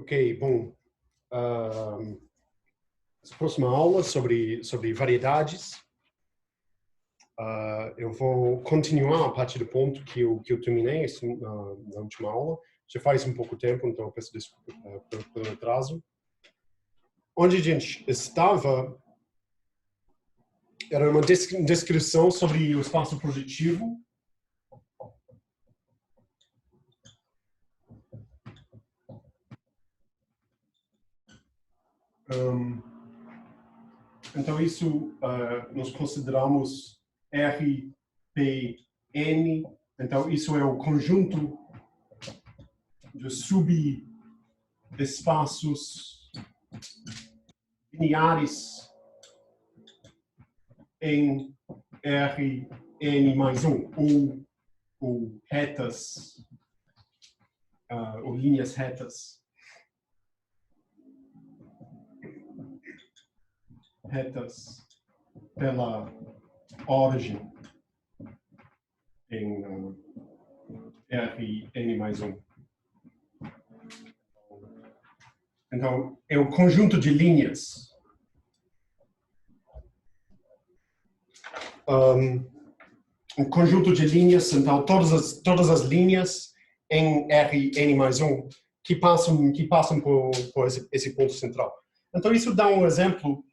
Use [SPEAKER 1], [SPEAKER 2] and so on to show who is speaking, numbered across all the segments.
[SPEAKER 1] Ok, bom. Essa próxima aula sobre variedades. Eu vou continuar a partir do ponto que eu terminei na última aula. Já faz um pouco tempo, então eu peço desculpa pelo atraso. Onde a gente estava era uma descrição sobre o espaço projetivo. Então isso nós consideramos R, P, N. Então isso é o conjunto de subespaços lineares em R, N mais 1, ou retas, ou linhas retas. Retas pela origem em R, N mais 1. Então, é o conjunto de linhas. Um conjunto de linhas, então, todas as linhas em R, N mais 1 que passam por esse ponto central. Então, isso dá um exemplo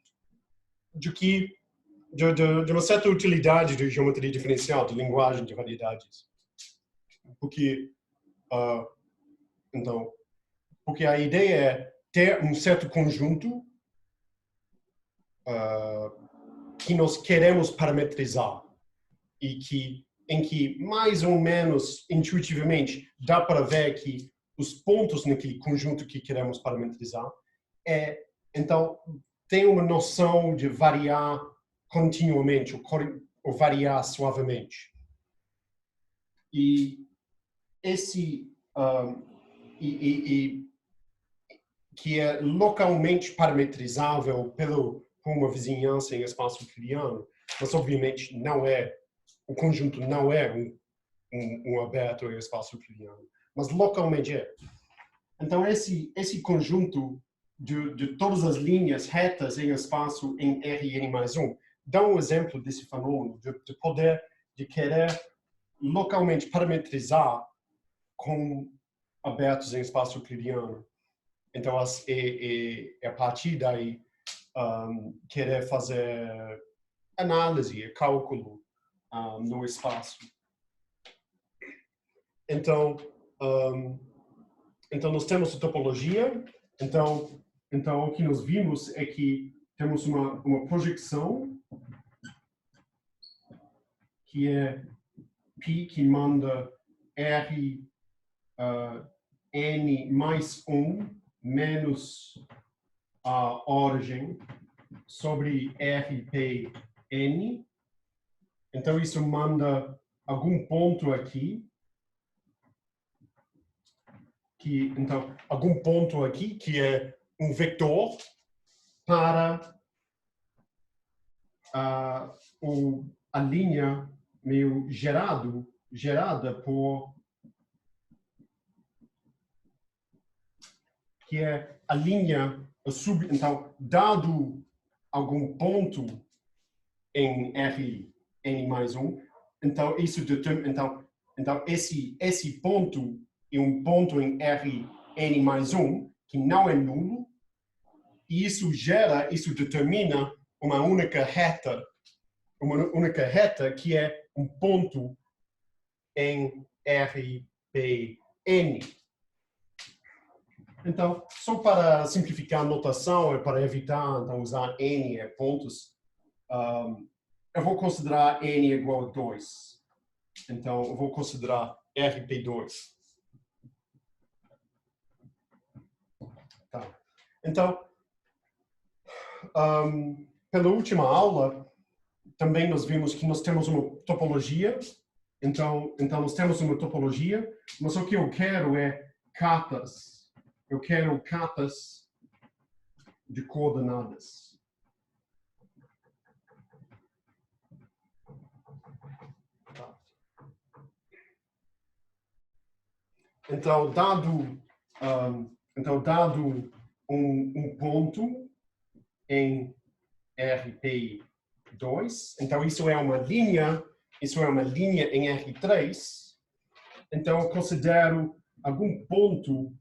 [SPEAKER 1] de uma certa utilidade de geometria diferencial, de linguagem de variedades. Porque a ideia é ter um certo conjunto que nós queremos parametrizar e em que mais ou menos intuitivamente dá para ver que os pontos naquele conjunto que queremos parametrizar então tem uma noção de variar continuamente ou variar suavemente. E esse que é localmente parametrizável por uma vizinhança em espaço euclidiano, mas obviamente não é, o conjunto não é um aberto em espaço euclidiano, mas localmente é. Então esse conjunto de todas as linhas retas em espaço em R n mais 1 dá um exemplo desse fenômeno de querer localmente parametrizar com abertos em espaço euclidiano. Então, a partir daí, querer fazer análise, cálculo no espaço. Então, nós temos a topologia. Então, o que nós vimos é que temos uma projeção que é P que manda R N mais 1 menos a origem sobre RP N. Então, isso manda algum ponto aqui. Algum ponto aqui que é um vetor para a linha meio gerada por que é a linha então dado algum ponto em R n mais 1, então isso determina então esse ponto é um ponto em R n mais 1 que não é nulo, e isso determina uma única reta que é um ponto em R P N. Então, só para simplificar a notação e para evitar então, usar N pontos, eu vou considerar N igual a 2. Então, eu vou considerar RP2. Tá. Então, pela última aula, também nós vimos que nós temos uma topologia. Então nós temos uma topologia, mas o que eu quero é capas. Eu quero capas de coordenadas. Então, dado Então, dado um ponto em RP2, então isso é uma linha em R3, então eu considero algum ponto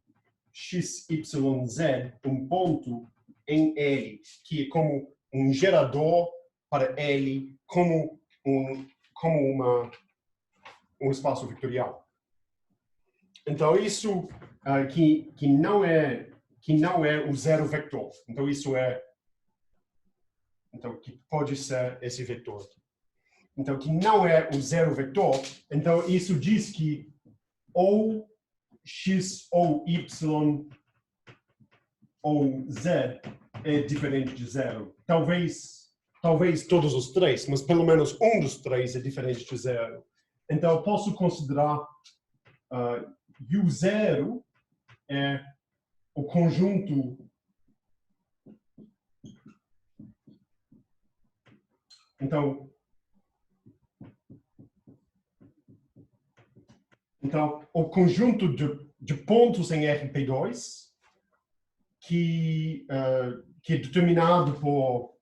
[SPEAKER 1] x, y, z, um ponto em L, que é como um gerador para L, como um espaço vetorial. Então isso que não é o zero vetor. Então isso que pode ser esse vetor. Então que não é o zero vetor. Então isso diz que ou x ou y ou z é diferente de zero. Talvez todos os três, mas pelo menos um dos três é diferente de zero. Então eu posso considerar U0 é o conjunto então o conjunto de pontos em RP2 que é determinado por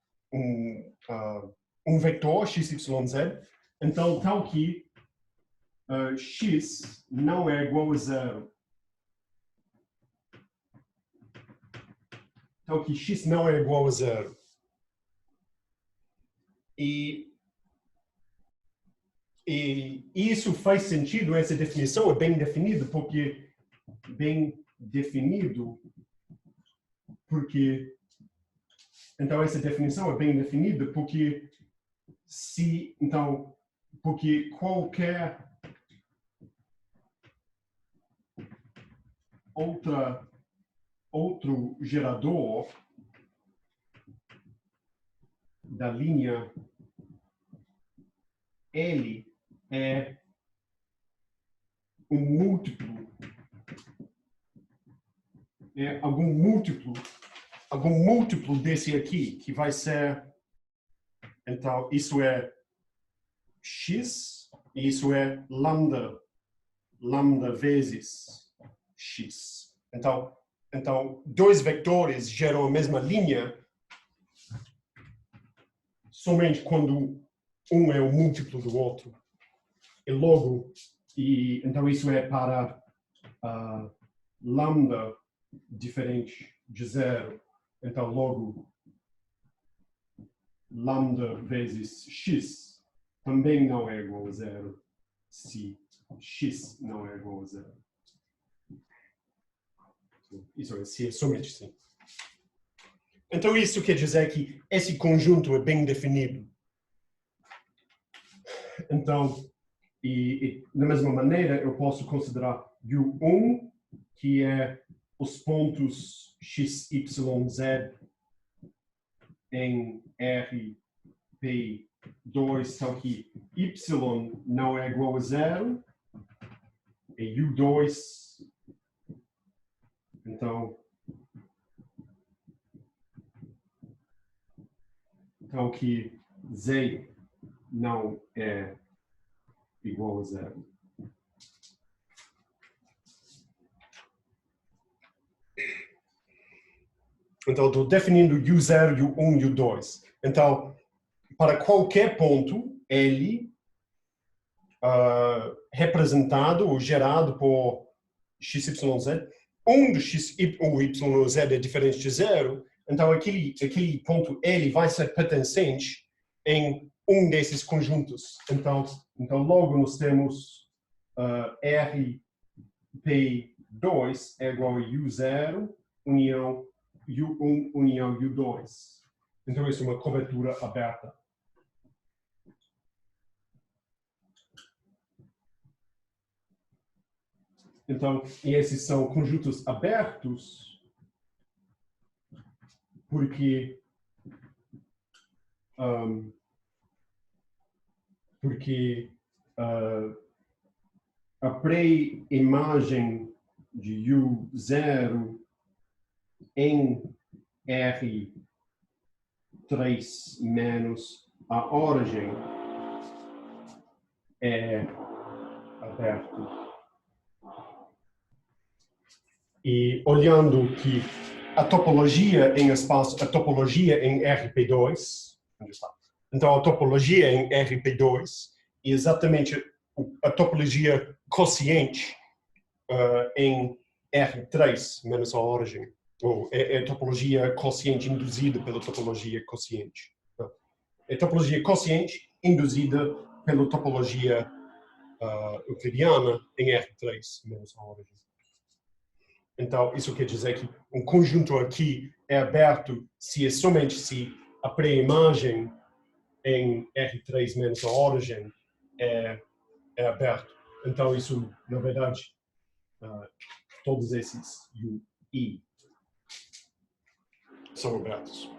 [SPEAKER 1] um vetor x, y, z, então tal que x não é igual a zero. Então que x não é igual a zero. E isso faz sentido, essa definição é bem definida, porque então essa definição é bem definida porque porque qualquer outro gerador da linha L é um múltiplo, algum múltiplo desse aqui, que vai ser, então, isso é x, e isso é lambda vezes x. Então, dois vetores geram a mesma linha somente quando um é o múltiplo do outro. E logo, então isso é para lambda diferente de zero. Então, logo, lambda vezes x também não é igual a zero se x não é igual a zero. Isso é somente sim. Então, isso quer dizer que esse conjunto é bem definido. Então, e da mesma maneira, eu posso considerar U1, que é os pontos x, y, z em RP2, então que y não é igual a zero, e U2, então que z não é igual a zero. Então, estou definindo U0, U1, U2. Então, para qualquer ponto, L, representado ou gerado por x, y, z, um do x ou y, z é diferente de zero, então aquele ponto L vai ser pertencente em um desses conjuntos. Então logo nós temos RP2 é igual a U0, união U1, união U2. Então isso é uma cobertura aberta. Então, e esses são conjuntos abertos porque a pré-imagem de U0 em R3 menos a origem é aberto. E olhando que a topologia em espaço, a topologia em RP2, onde está? Então, a topologia em RP2 e exatamente a topologia quociente em R3 menos a origem, ou é a topologia quociente induzida pela topologia quociente. É a topologia quociente induzida pela topologia euclidiana em R3 menos a origem. Então, isso quer dizer que um conjunto aqui é aberto se é somente se a pré-imagem em R3 menos a origem é aberto. Então, isso, na verdade, todos esses U e são abertos.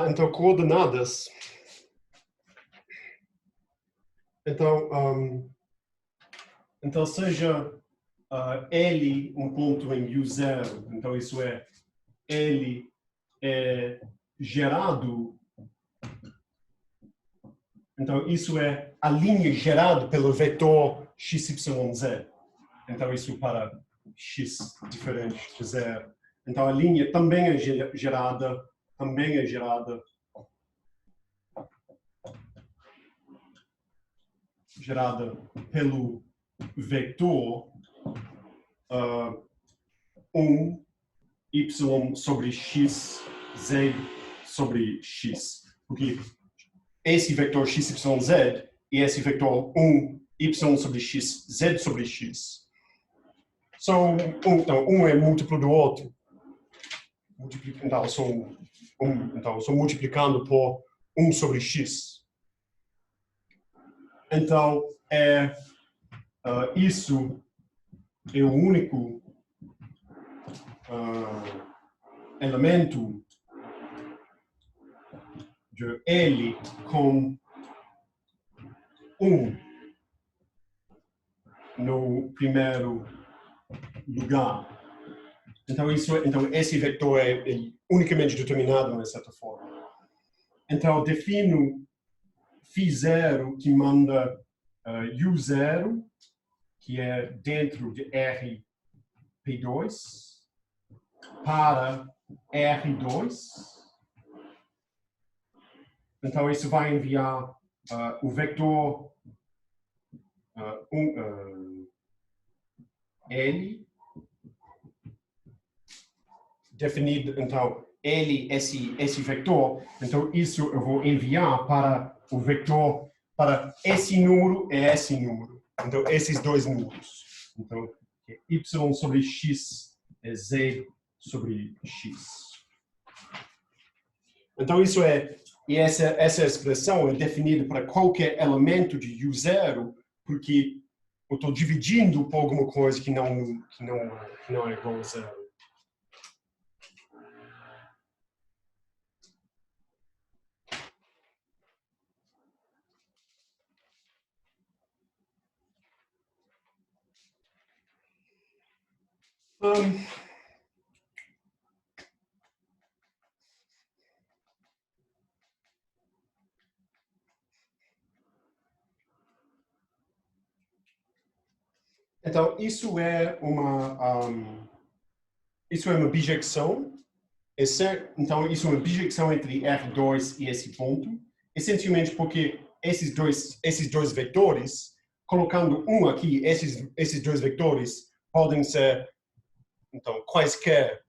[SPEAKER 1] Então, coordenadas. Então seja L um ponto em U0, então isso é L é gerado, então isso é a linha gerada pelo vetor XYZ. Então isso para X diferente de zero. Então a linha também é gerada pelo vetor 1 y sobre x, z sobre x. Porque esse vetor xyz e esse vetor 1 y sobre x, z sobre x são então, um é múltiplo do outro. Então, sou multiplicando por 1 sobre x. Então, isso é o único elemento de L com 1 no primeiro lugar. Então, esse vetor é unicamente determinado de certa forma. Então, defino φ0 que manda U0, que é dentro de RP2, para R2. Então, isso vai enviar o vetor L, definido, então, L, esse vetor, então isso eu vou enviar para o vetor, para esse número e esse número. Então, esses dois números. Então, y sobre x é z sobre x. Então, isso e essa expressão é definida para qualquer elemento de U0, porque eu estou dividindo por alguma coisa que não é igual a zero. Então, isso é uma bijecção. Então, isso é uma bijecção entre R2 e esse ponto, essencialmente porque esses dois vetores, colocando um aqui, esses dois vetores podem ser, então, quaisquer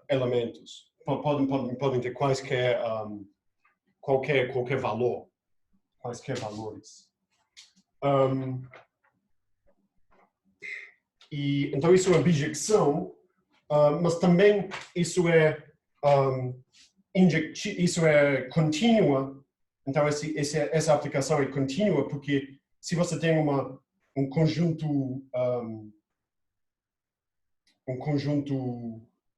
[SPEAKER 1] elementos, podem ter quaisquer qualquer valor, quaisquer valores. E então isso é uma bijecção, mas também isso é isso é contínua. Então essa aplicação é contínua porque se você tem um conjunto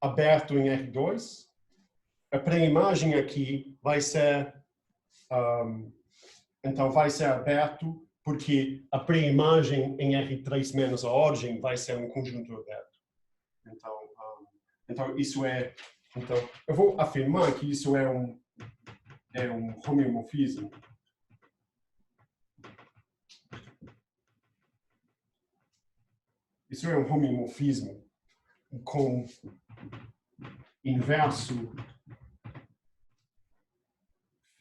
[SPEAKER 1] aberto em R2, a pré-imagem aqui vai ser então vai ser aberto porque a pré-imagem em R3 menos a origem vai ser um conjunto aberto. Então isso é, então eu vou afirmar que isso é um homeomorfismo. Isso é um homeomorfismo com inverso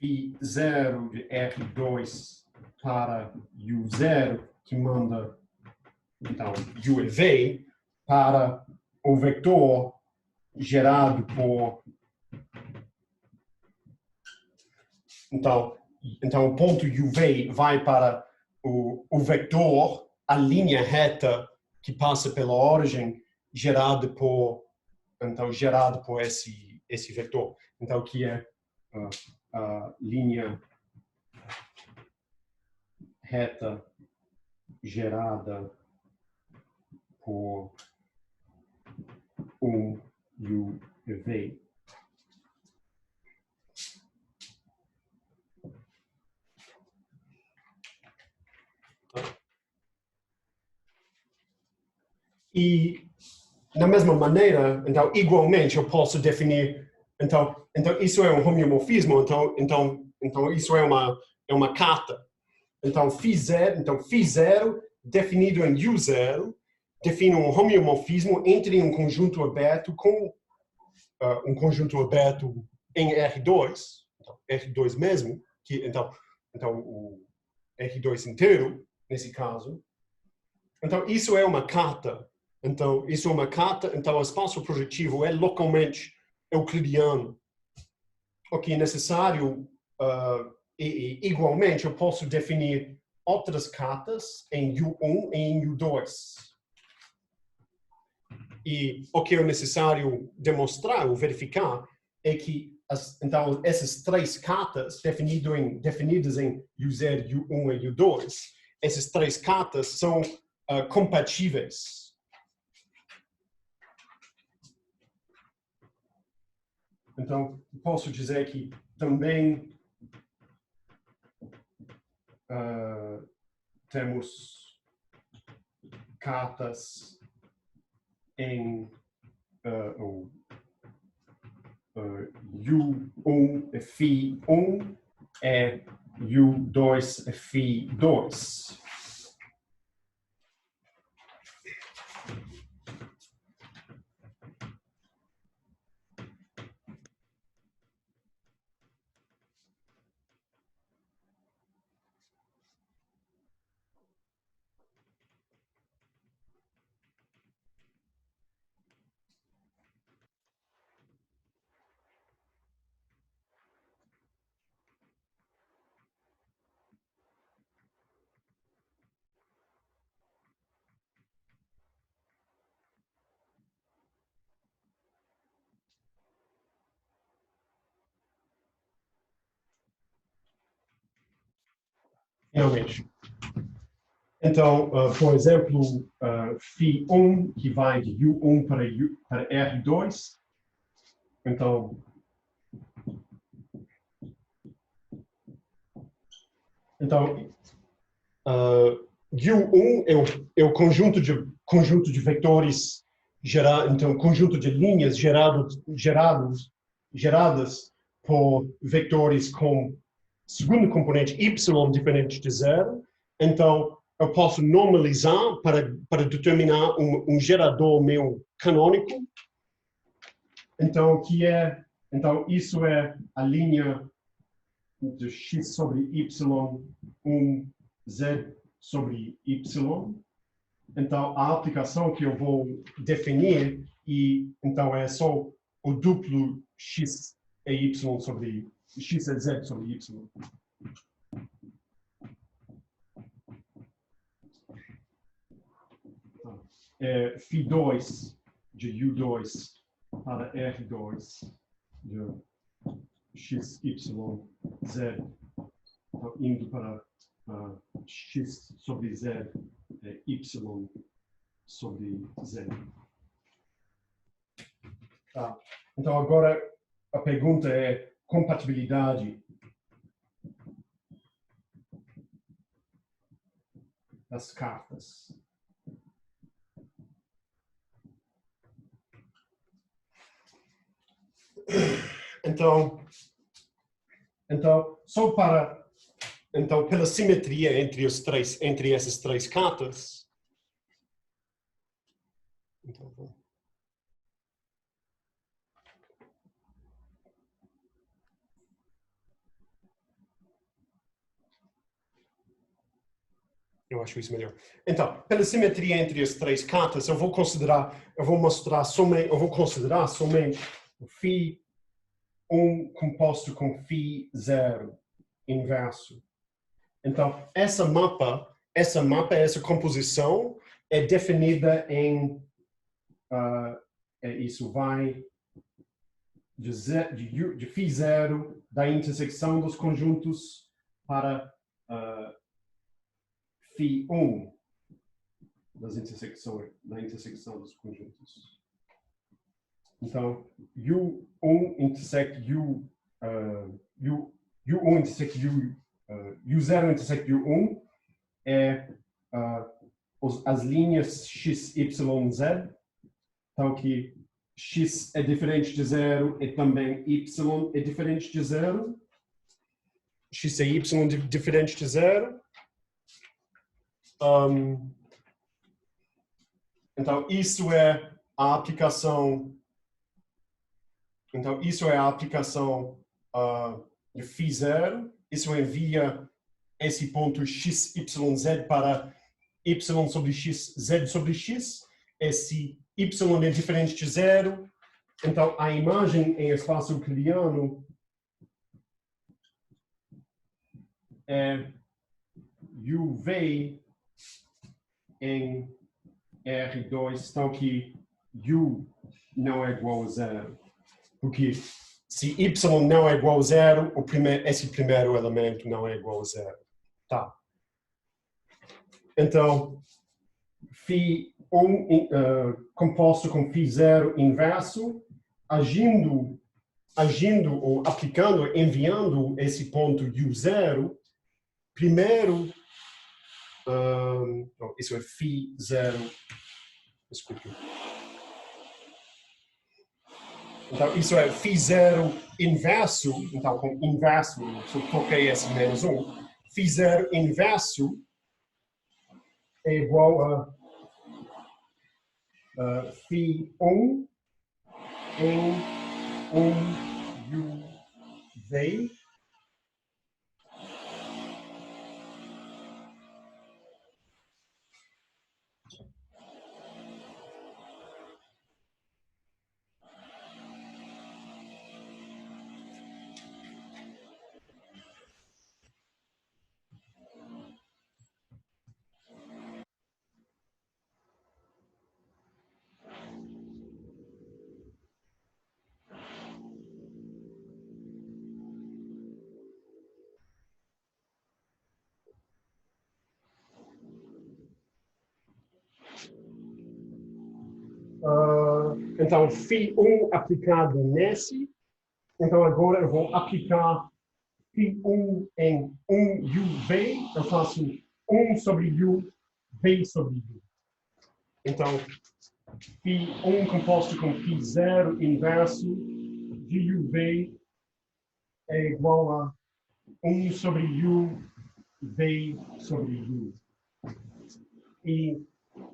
[SPEAKER 1] φ0 de R2 para U0, que manda, então, U e V, para o vetor gerado por... Então o ponto UV vai para o vetor, a linha reta que passa pela origem, gerado por esse vetor. Então, que é a linha reta gerada por U e V. E, da mesma maneira, então, igualmente, eu posso definir... Então isso é um homeomorfismo, então isso é uma carta. Então, φ0 definido em U0, define um homeomorfismo entre um conjunto aberto com um conjunto aberto em R2, então, R2 mesmo, então o R2 inteiro, nesse caso. Então, isso é uma carta. Então, o espaço projetivo é localmente euclidiano. O que é necessário, e igualmente, eu posso definir outras cartas em U1 e em U2. E o que é necessário demonstrar ou verificar é que então essas três cartas definidas em U0, U1 e U2, essas três cartas são compatíveis. Então, posso dizer que também temos cartas em U1 e φ1 e U2 e φ2. Finalmente. Então, por exemplo, φ1, que vai de U1 para R2. Então, U1 é o conjunto de vetores então conjunto de linhas geradas por vetores com segundo componente y diferente de zero. Então eu posso normalizar para determinar um gerador meu canônico. Então isso é a linha de x sobre y, z sobre y. Então, a aplicação que eu vou definir, então é só o duplo x e y sobre x é z sobre y. É φ2 de u2 para r2 de x, y, z, então, indo para x sobre z, y sobre z. Tá. Então, agora a pergunta é compatibilidade das cartas. Então, pela simetria entre essas três cartas, eu acho isso melhor. Então, pela simetria entre as três cartas, eu vou considerar somente o φ1 composto com φ0 inverso. Então, essa composição é definida em isso vai de φ0 da intersecção dos conjuntos para φ1 da intersecção dos conjuntos. Então, U1 intersect U1 intersect U0 intersect U1 é as linhas x, y, z. Então, que x é diferente de 0 e também y é diferente de 0. X e y diferente de 0. Então, isso é a aplicação. Então, isso é a aplicação de φ0. Isso envia esse ponto x, y, z para y sobre x, z sobre x. Esse y é diferente de 0. Então, a imagem em espaço euclidiano é uv em R2, então que u não é igual a 0. Porque se y não é igual a 0, esse primeiro elemento não é igual a 0. Tá. Então, φ1 composto com φ0 inverso, agindo ou aplicando, enviando esse ponto u0, primeiro, isso é φ0, desculpe. Então, isso é φ0 inverso, então com inverso, se eu toquei esse menos 1, φ0 inverso é igual a φ1 em 1uv então, φ1 aplicado nesse. Então, agora eu vou aplicar φ1 em 1uv. Eu faço 1 sobre u, v sobre u. Então, φ1 composto com φ0 inverso de uv é igual a 1 sobre u, v sobre u. E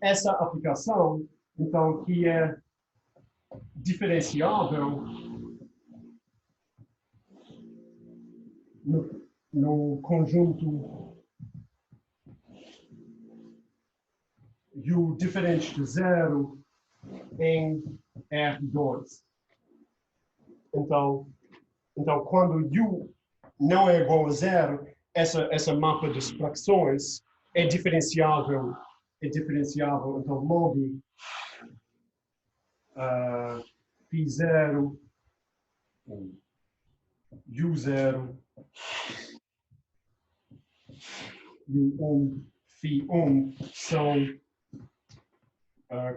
[SPEAKER 1] essa aplicação, então, que é diferenciável no conjunto u diferente de 0 em R2. Então, Então, quando U não é igual a zero, essa mapa de frações é diferenciável. Então, log Φ0, U0, U1, Φ1 são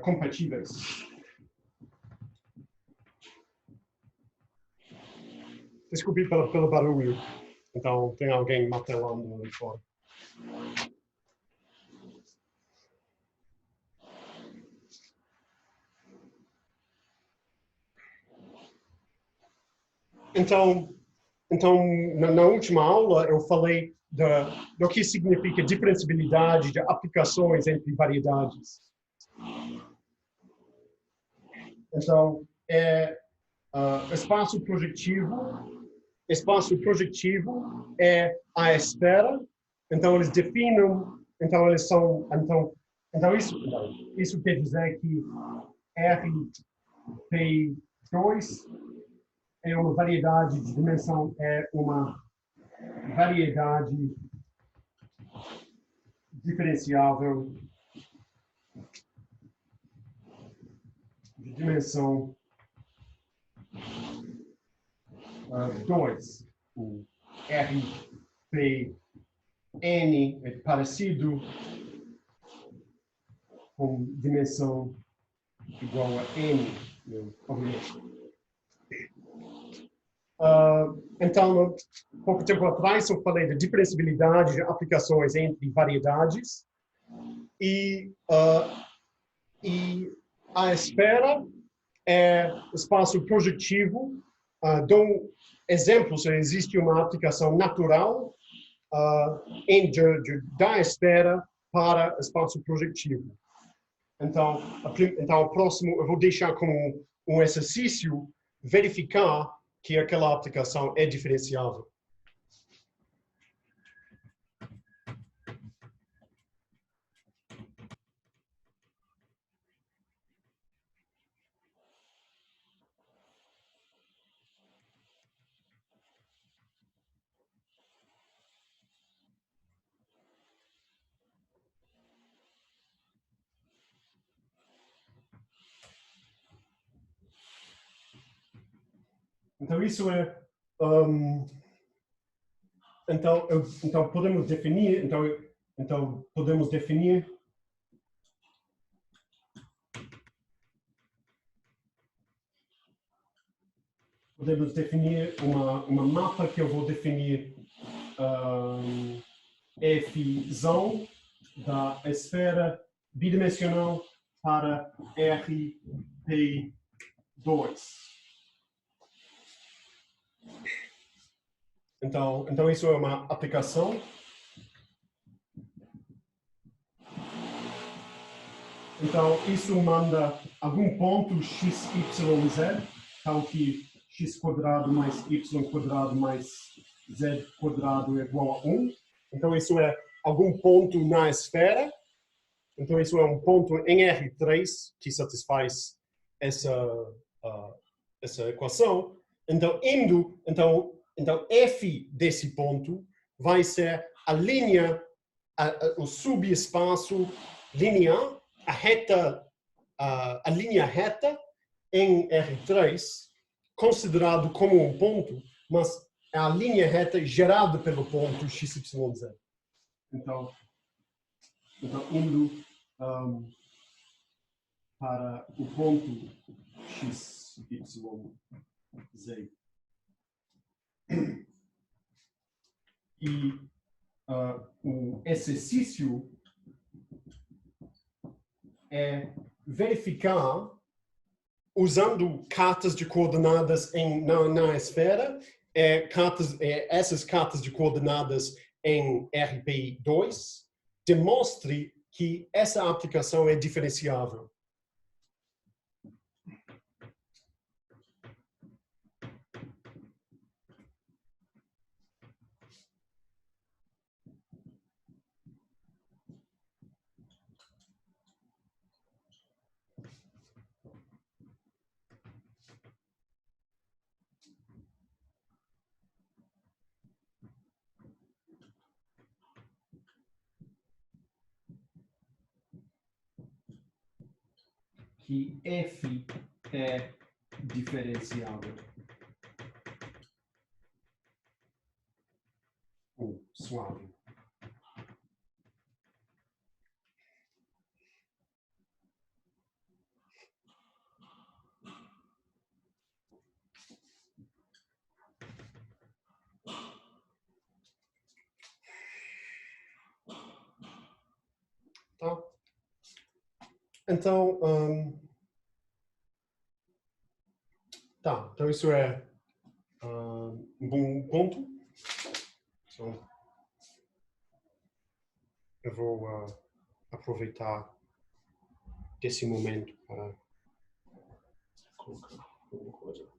[SPEAKER 1] compatíveis. Desculpe pelo barulho. Então, tem alguém martelando ali fora. Então na última aula, eu falei do que significa diferenciabilidade de aplicações entre variedades. Então, espaço projetivo é a esfera. Então, eles definem, então eles são, isso quer dizer que RP2 é uma variedade de dimensão, é uma variedade diferenciável de dimensão 2. O RPN é parecido com dimensão igual a N, obviamente. Então, pouco tempo atrás, eu falei da diferenciabilidade de aplicações entre variedades e a esfera é espaço projetivo. Dou exemplos, existe uma aplicação natural da esfera para espaço projetivo. Então, o próximo, eu vou deixar como um exercício verificar que aquela aplicação é diferenciável. Então, isso é... Então, podemos definir... Então, podemos definir... Podemos definir uma mapa que eu vou definir Fzão da esfera bidimensional para RP2. Então isso é uma aplicação. Então, isso manda algum ponto x, y, z, tal que x² mais y² mais z² é igual a 1. Então, isso é algum ponto na esfera. Então, isso é um ponto em R3 que satisfaz essa equação. Então, f desse ponto vai ser a linha, o subespaço linear, a linha reta em R3, considerado como um ponto, mas é a linha reta gerada pelo ponto XYZ. Então indo para o ponto XYZ. E o exercício é verificar, usando cartas de coordenadas na esfera, essas cartas de coordenadas em RP2, demonstre que essa aplicação é diferenciável. que f é diferenciável. Suave. Tá? Então, então isso é um bom ponto. Então, eu vou aproveitar desse momento para colocar alguma coisa.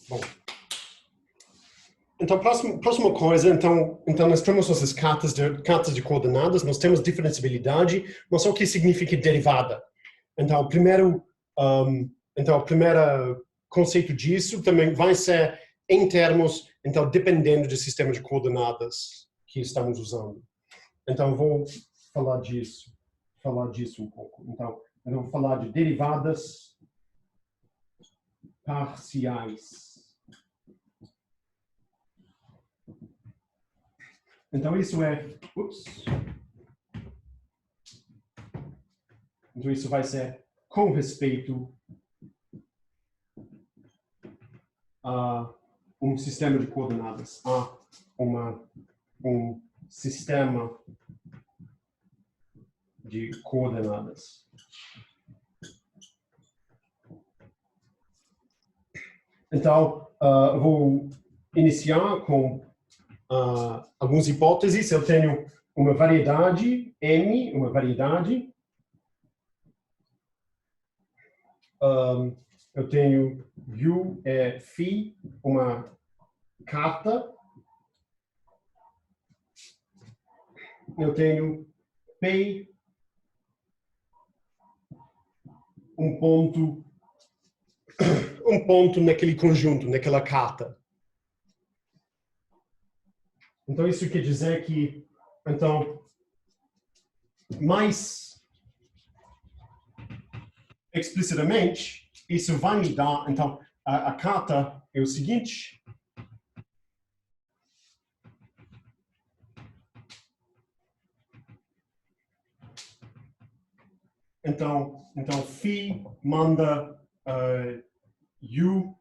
[SPEAKER 1] Bom, então próxima coisa, então nós temos essas cartas de coordenadas, nós temos diferenciabilidade, mas o que significa derivada? Então o primeiro conceito disso também vai ser em termos, então dependendo do sistema de coordenadas que estamos usando. Então vou falar disso um pouco. Então eu vou falar de derivadas parciais. Então isso é, então isso vai ser com respeito a um sistema de coordenadas, a um sistema de coordenadas. Então, eu vou iniciar com algumas hipóteses. Eu tenho uma variedade M, uma variedade. Eu tenho U é phi, uma carta. Eu tenho P, um ponto naquele conjunto, naquela carta. Então, isso quer dizer que, então, mais explicitamente, isso vai me dar, então, a carta é o seguinte. Então phi manda U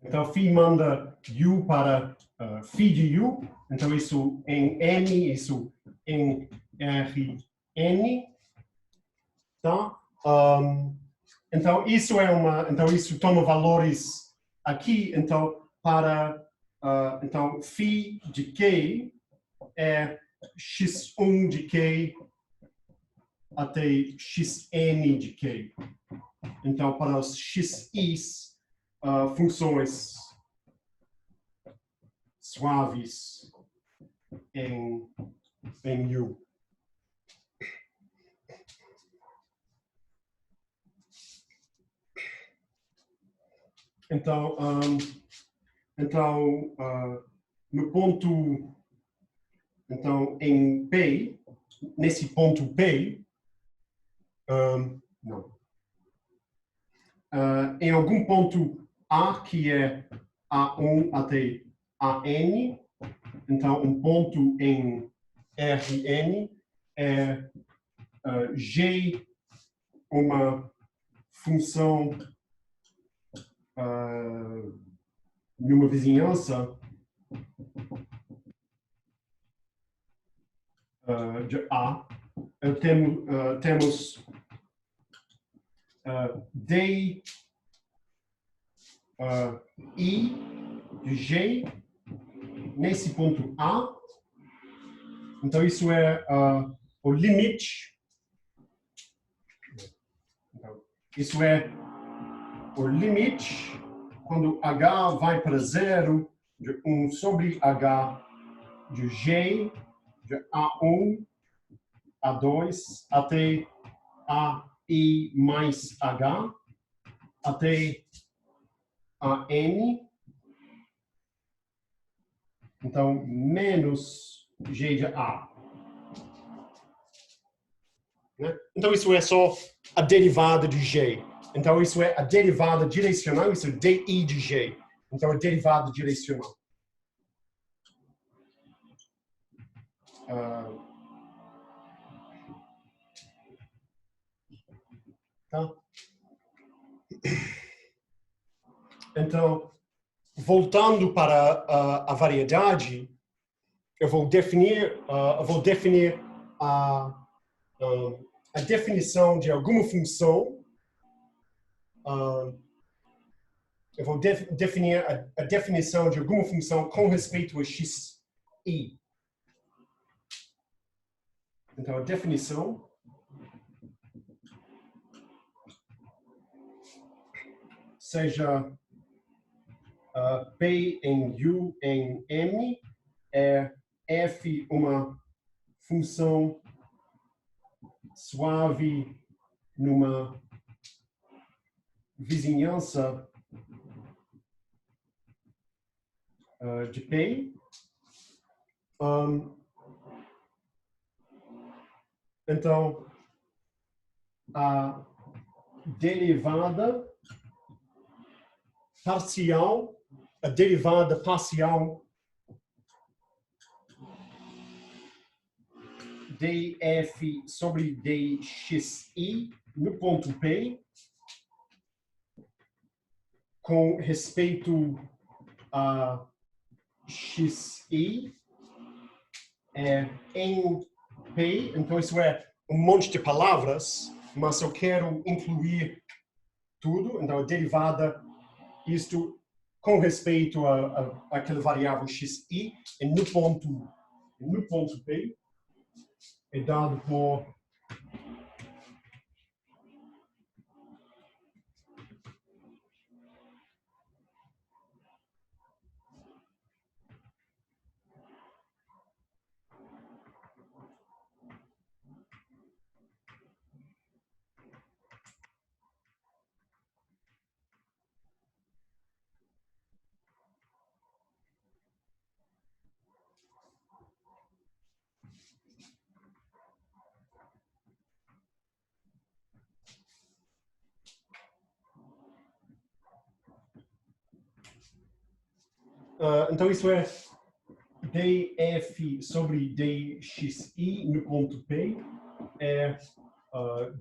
[SPEAKER 1] então phi manda U para phi de U, então isso em N, isso em Rn, tá? Então isso toma valores aqui, então para então phi de K é x1 de K até xn de K. Então, para os xis, funções suaves em U. Então, no ponto, então em P, nesse ponto P, não. Em algum ponto A, que é A1 até AN, então um ponto em Rn é G, uma função em uma vizinhança de A. Temos D I de G nesse ponto A. Então, isso é o limite. Então, isso é o limite quando H vai para 0 de 1 sobre H de G de A1, A2 até AI mais H até AN. Então, menos G de A. Né? Então, isso é só a derivada de G. Então, isso é a derivada direcional, isso é DI de G. Então, a derivada direcional. Tá? Então, voltando para a variedade, eu vou definir a definição de alguma função. Eu vou definir a definição de alguma função com respeito a xi. Então, a definição seja P em U em M é f uma função suave numa vizinhança de P. Então, a derivada parcial, df sobre dxi no ponto P com respeito a xi em P. Então, isso é um monte de palavras, mas eu quero incluir tudo. Então, a derivada, isto com respeito a aquela variável xi, e no ponto P, é dado por então, isso é df sobre dxi no ponto P é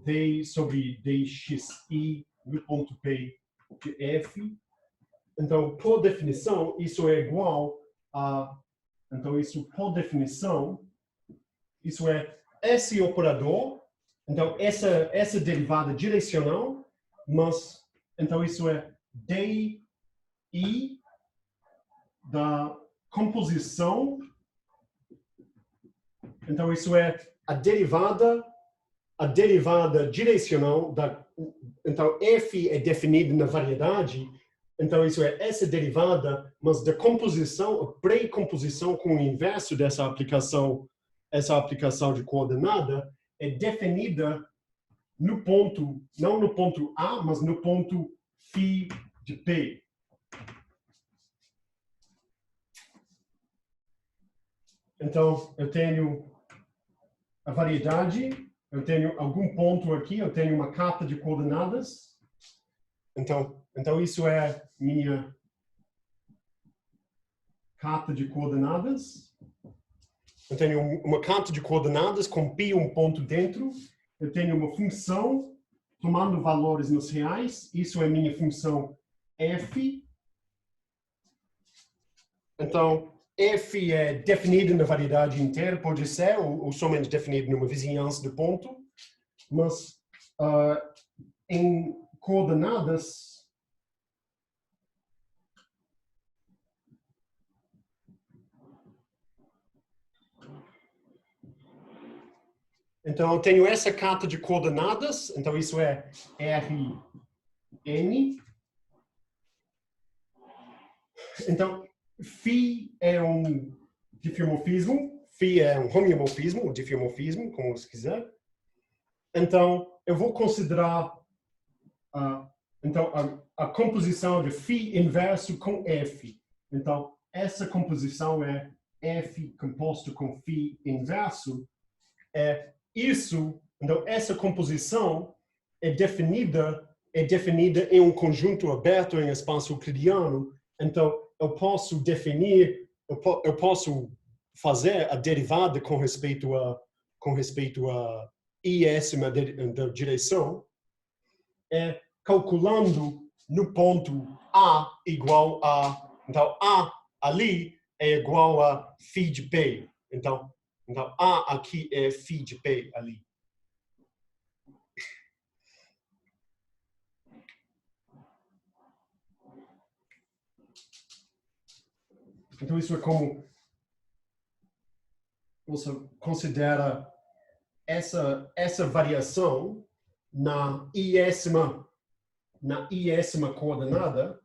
[SPEAKER 1] d sobre dxi no ponto P de f. Então, por definição, isso é igual a... Então, isso, por definição, isso é esse operador. Então, essa derivada direcional, mas... Então, isso é di da composição. Então, isso é a derivada direcional da... Então, f é definido na variedade. Então, isso é essa derivada, mas da composição, a pré-composição com o inverso dessa aplicação, essa aplicação de coordenada, é definida no ponto, não no ponto A, mas no ponto φ de P. Então, eu tenho a variedade, eu tenho algum ponto aqui, eu tenho uma carta de coordenadas. Então isso é minha carta de coordenadas. Eu tenho uma carta de coordenadas com π um ponto dentro. Eu tenho uma função tomando valores nos reais. Isso é minha função f. Então, f é definido na variedade inteira, pode ser, ou somente definido numa vizinhança de ponto. Mas em coordenadas, Então, eu tenho essa carta de coordenadas. Então, isso é Rn. Então, φ é um diffeomorfismo. Φ é um homeomorfismo, um diffeomorfismo, como você quiser. Então, eu vou considerar então, a composição de φ inverso com F. Então, essa composição é F composto com φ inverso. Então, essa composição é definida em um conjunto aberto em espaço euclidiano. Então, eu posso definir, eu posso fazer a derivada com respeito a i-ésima da direção, calculando no ponto A igual a... Então, A ali é igual a φ de P. Então A aqui é φ de P ali. Então, isso é como você considera essa variação na i-ésima coordenada.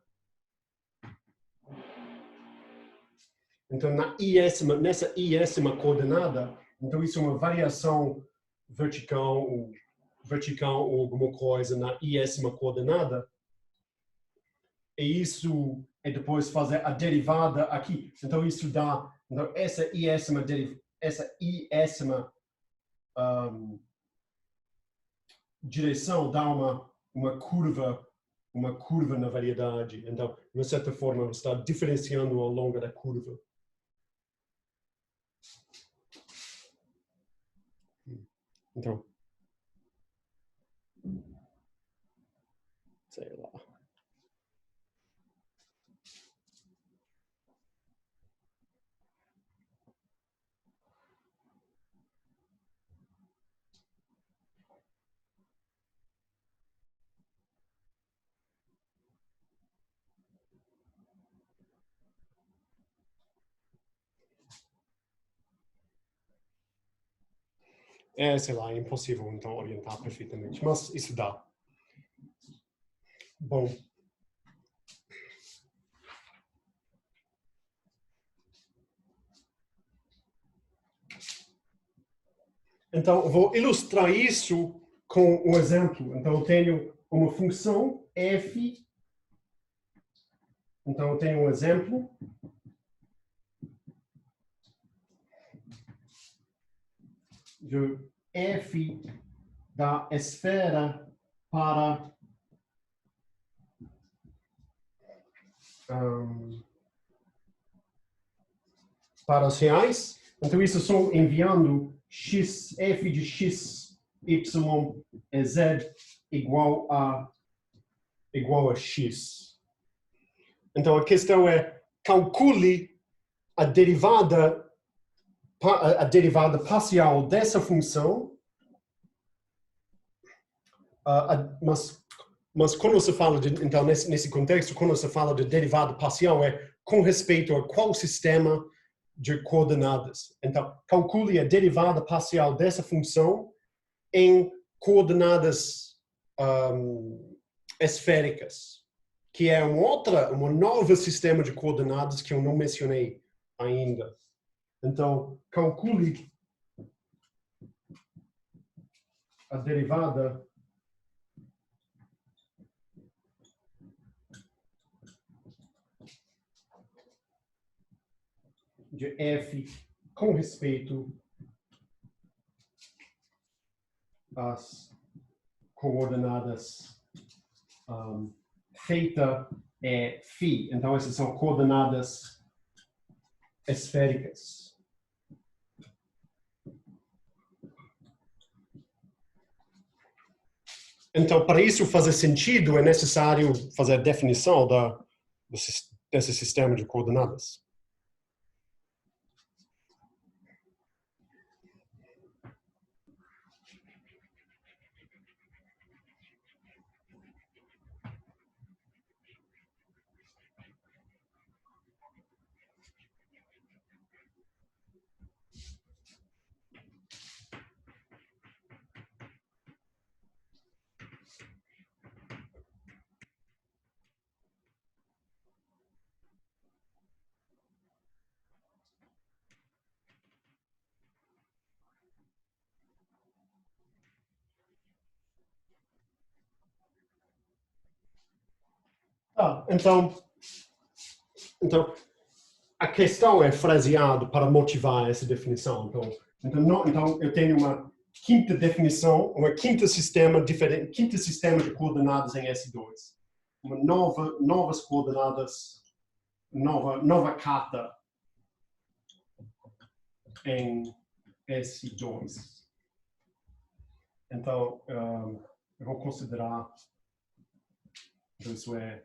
[SPEAKER 1] Então, nessa i-ésima coordenada, então isso é uma variação vertical ou alguma coisa na i-ésima coordenada. E isso é depois fazer a derivada aqui. Então, isso dá... Então, essa i-ésima direção dá uma curva na variedade. Então, de uma certa forma, você está diferenciando ao longo da curva. Então, sei lá. Sei lá, é impossível então orientar perfeitamente, mas isso dá. Bom. Então, eu vou ilustrar isso com um exemplo. Então, eu tenho uma função f. Então, eu tenho um exemplo. De f da esfera para os reais. Então, isso só enviando f de x, y e z igual a x. Então, a questão é, calcule a derivada parcial dessa função, mas quando você fala então nesse contexto, quando você fala de derivada parcial, é com respeito a qual sistema de coordenadas. Então, calcule a derivada parcial dessa função em coordenadas esféricas, que é um novo sistema de coordenadas que eu não mencionei ainda. Então, calcule a derivada de f com respeito às coordenadas θ e φ. Então, essas são coordenadas esféricas. Então, para isso fazer sentido, é necessário fazer a definição desse sistema de coordenadas. Então, a questão é fraseada para motivar essa definição. Então eu tenho uma quinta definição, uma quinta sistema diferente, quinto sistema de coordenadas em S2. Uma novas coordenadas, nova carta em S2. Então, eu vou considerar, então isso é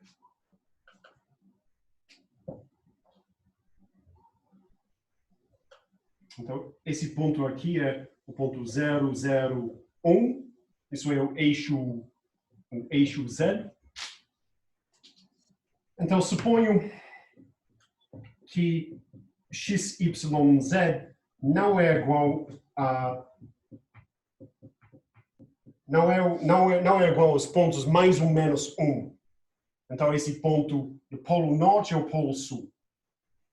[SPEAKER 1] então, esse ponto aqui é o ponto 0, 0, 1. Isso é o eixo Z. Então, suponho que x, y, z não é igual a não é igual aos pontos mais ou menos 1. Então, esse ponto do polo norte é o polo sul.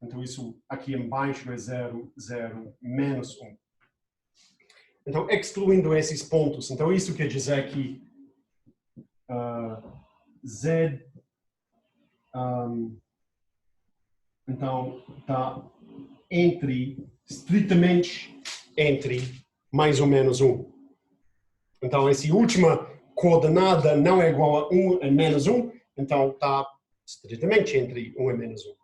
[SPEAKER 1] Então, isso aqui embaixo é 0, 0, menos 1. Então, excluindo esses pontos, então isso quer dizer que z, então, está estritamente entre mais ou menos 1. Então, essa última coordenada não é igual a 1 e menos 1, então está estritamente entre 1 e menos 1.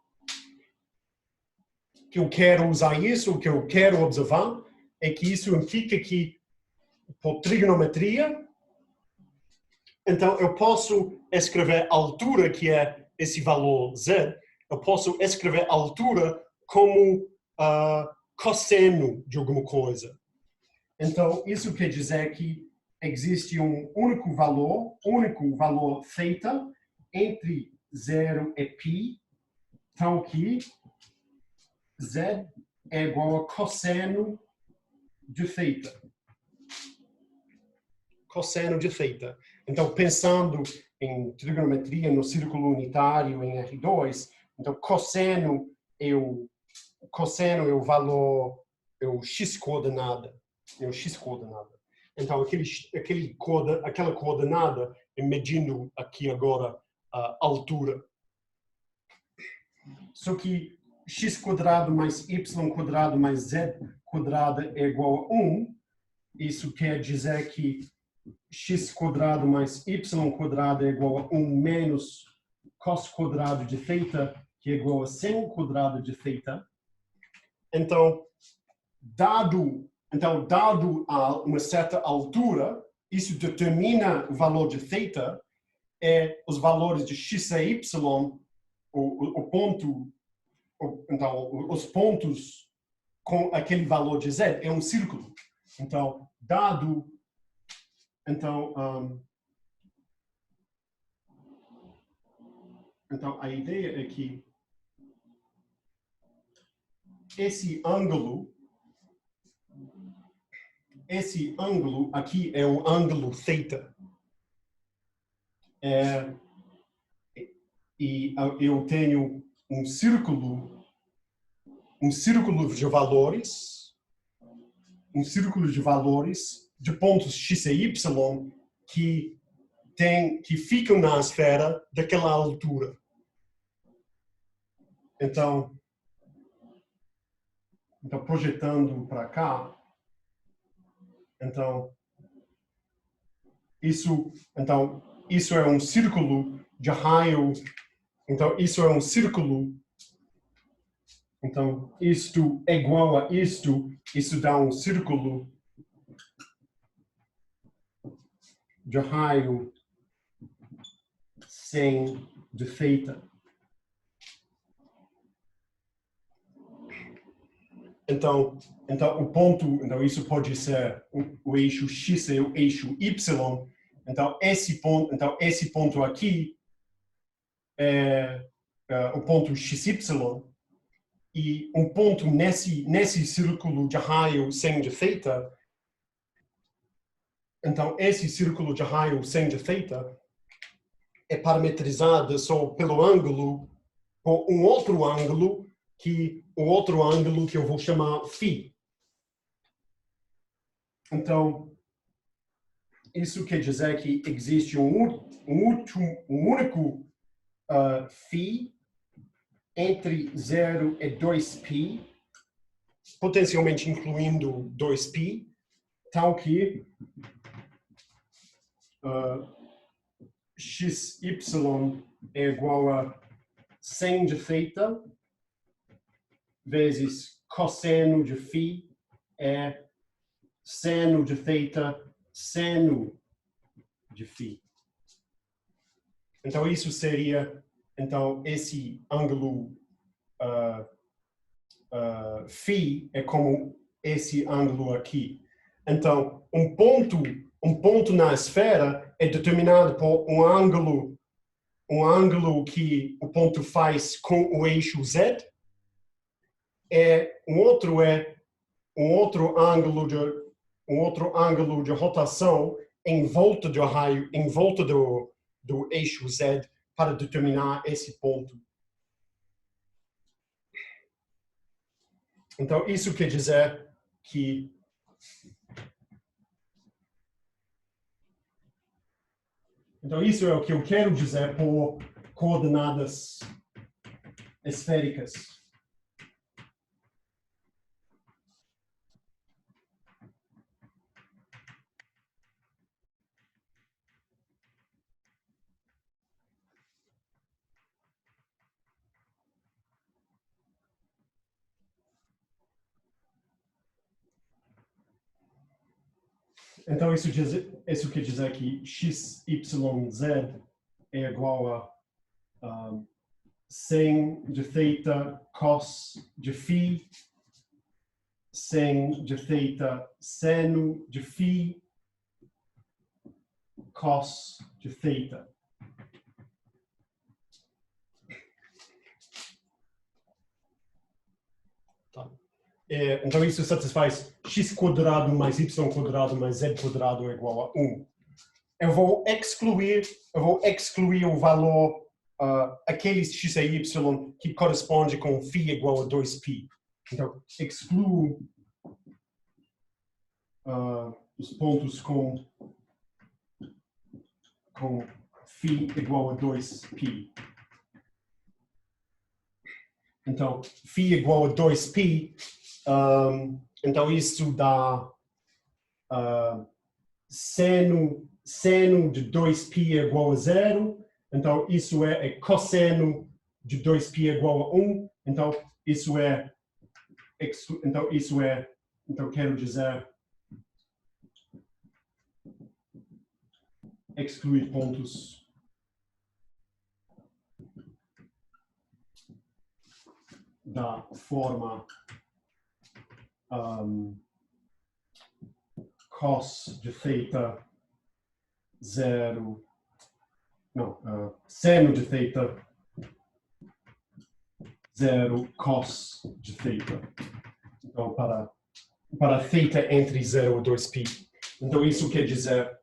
[SPEAKER 1] Que eu quero usar isso, o que eu quero observar, é que isso implica que, por trigonometria, então eu posso escrever a altura, que é esse valor z, eu posso escrever a altura como cosseno de alguma coisa. Então, isso quer dizer que existe um único valor θ, entre 0 e π, então que z é igual a cosseno de θ. Cosseno de θ. Então, pensando em trigonometria no círculo unitário em R2, então cosseno é o valor, é o x coordenada. É o x coordenada. Então, aquela coordenada é medindo aqui agora a altura. Só que x quadrado mais y quadrado mais z quadrado é igual a 1. Isso quer dizer que x quadrado mais y quadrado é igual a 1 menos cos quadrado de θ, que é igual a seno quadrado de θ. Então, dado a uma certa altura, isso determina o valor de θ, os valores de x e y, então, os pontos com aquele valor de z é um círculo. Então, então a ideia é que esse ângulo aqui é o ângulo θ. E eu tenho um círculo de valores de pontos x e y que ficam na esfera daquela altura. Então projetando para cá, então isso é um círculo de raio. Então isso é um círculo. Então isto é igual a isto. Isso dá um círculo de raio sem de θ. Então o ponto, isso pode ser o eixo x e o eixo y. Então esse ponto aqui é o ponto xy, e um ponto nesse círculo de raio sem de θ. Então esse círculo de raio sem de θ é parametrizado só pelo ângulo, por um outro ângulo que eu vou chamar φ. Então, isso quer dizer que existe um único φ entre 0 e 2π, potencialmente incluindo 2π, tal que xy é igual a sin de θ vezes cosseno de φ é seno de θ seno de φ. Então, isso seria, então, esse ângulo φ é como esse ângulo aqui. Então, um ponto na esfera é determinado por um ângulo que o ponto faz com o eixo z. Um outro ângulo de rotação em volta do raio, em volta do eixo z, para determinar esse ponto. Então, isso quer dizer que isso é o que eu quero dizer por coordenadas esféricas. Então, isso quer dizer que xyz é igual a sin de θ cos de φ, sin de θ seno de φ, cos de θ. Tá. Então, isso satisfaz x² mais y² mais z² é igual a 1. Eu vou excluir o valor, aqueles x e y que corresponde com φ igual a 2π. Então, excluo os pontos com φ igual a 2π. Então, φ igual a 2π, então isso dá seno de 2π é igual a 0, então isso é cosseno de 2π é igual a 1, então então quero dizer excluir pontos da forma cos de θ 0, não, seno de θ 0 cos de θ. Então, para θ entre 0 e 2π. Então, isso quer dizer,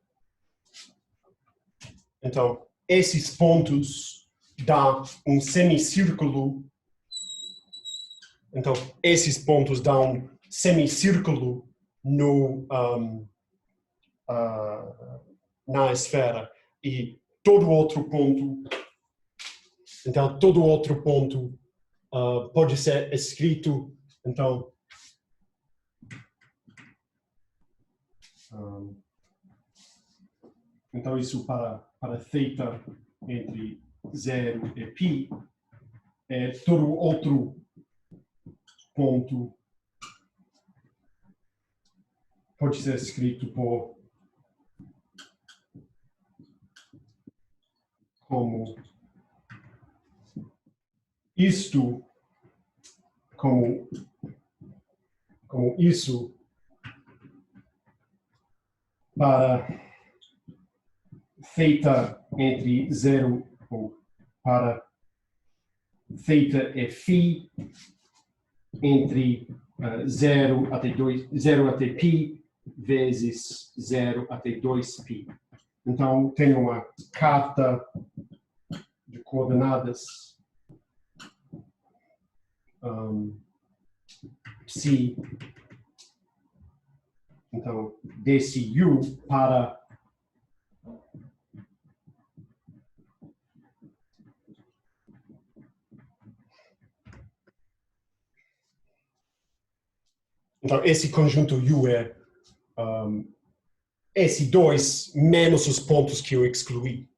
[SPEAKER 1] então, esses pontos dão um semicírculo. Então, esses pontos dão um semicírculo na esfera. E todo outro ponto, então, todo outro ponto pode ser escrito, então, então isso para θ entre 0 e π, todo outro ponto pode ser escrito como isto, como isso para θ entre 0 ou para θ é φ entre 0 até π vezes 0 até 2π. Então, tenho uma carta de coordenadas psi. Então, desse U para Então, esse conjunto U é esse 2 menos os pontos que eu excluí.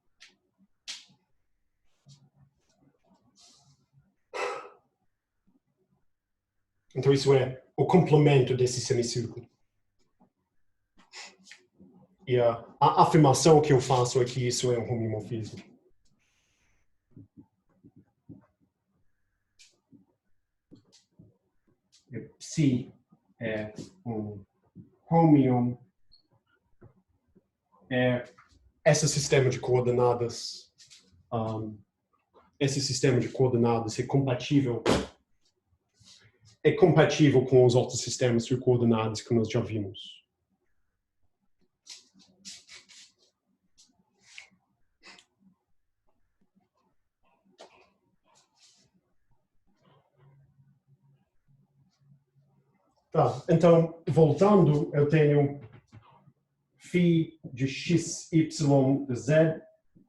[SPEAKER 1] Então, isso é o complemento desse semicírculo. E a afirmação que eu faço é que isso é um homeomorfismo. Psi é um homeom, esse sistema de coordenadas, esse sistema de coordenadas é compatível com os outros sistemas de coordenadas que nós já vimos. Tá, então, voltando, eu tenho φ de x, y, z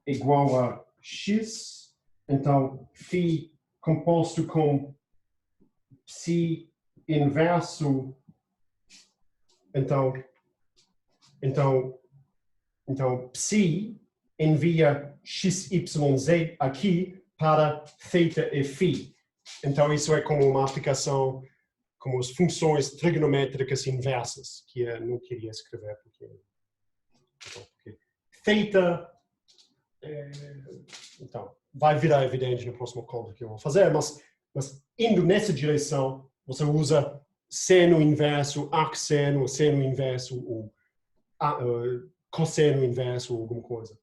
[SPEAKER 1] igual a x. Então, φ composto com psi inverso. Então, psi envia x, y, z aqui para θ e φ. Então, isso é como uma aplicação, como as funções trigonométricas inversas, que eu não queria escrever, porque θ, então, vai virar evidente no próximo código que eu vou fazer, mas indo nessa direção, você usa seno inverso, arcseno, seno inverso, ou cosseno inverso, ou alguma coisa.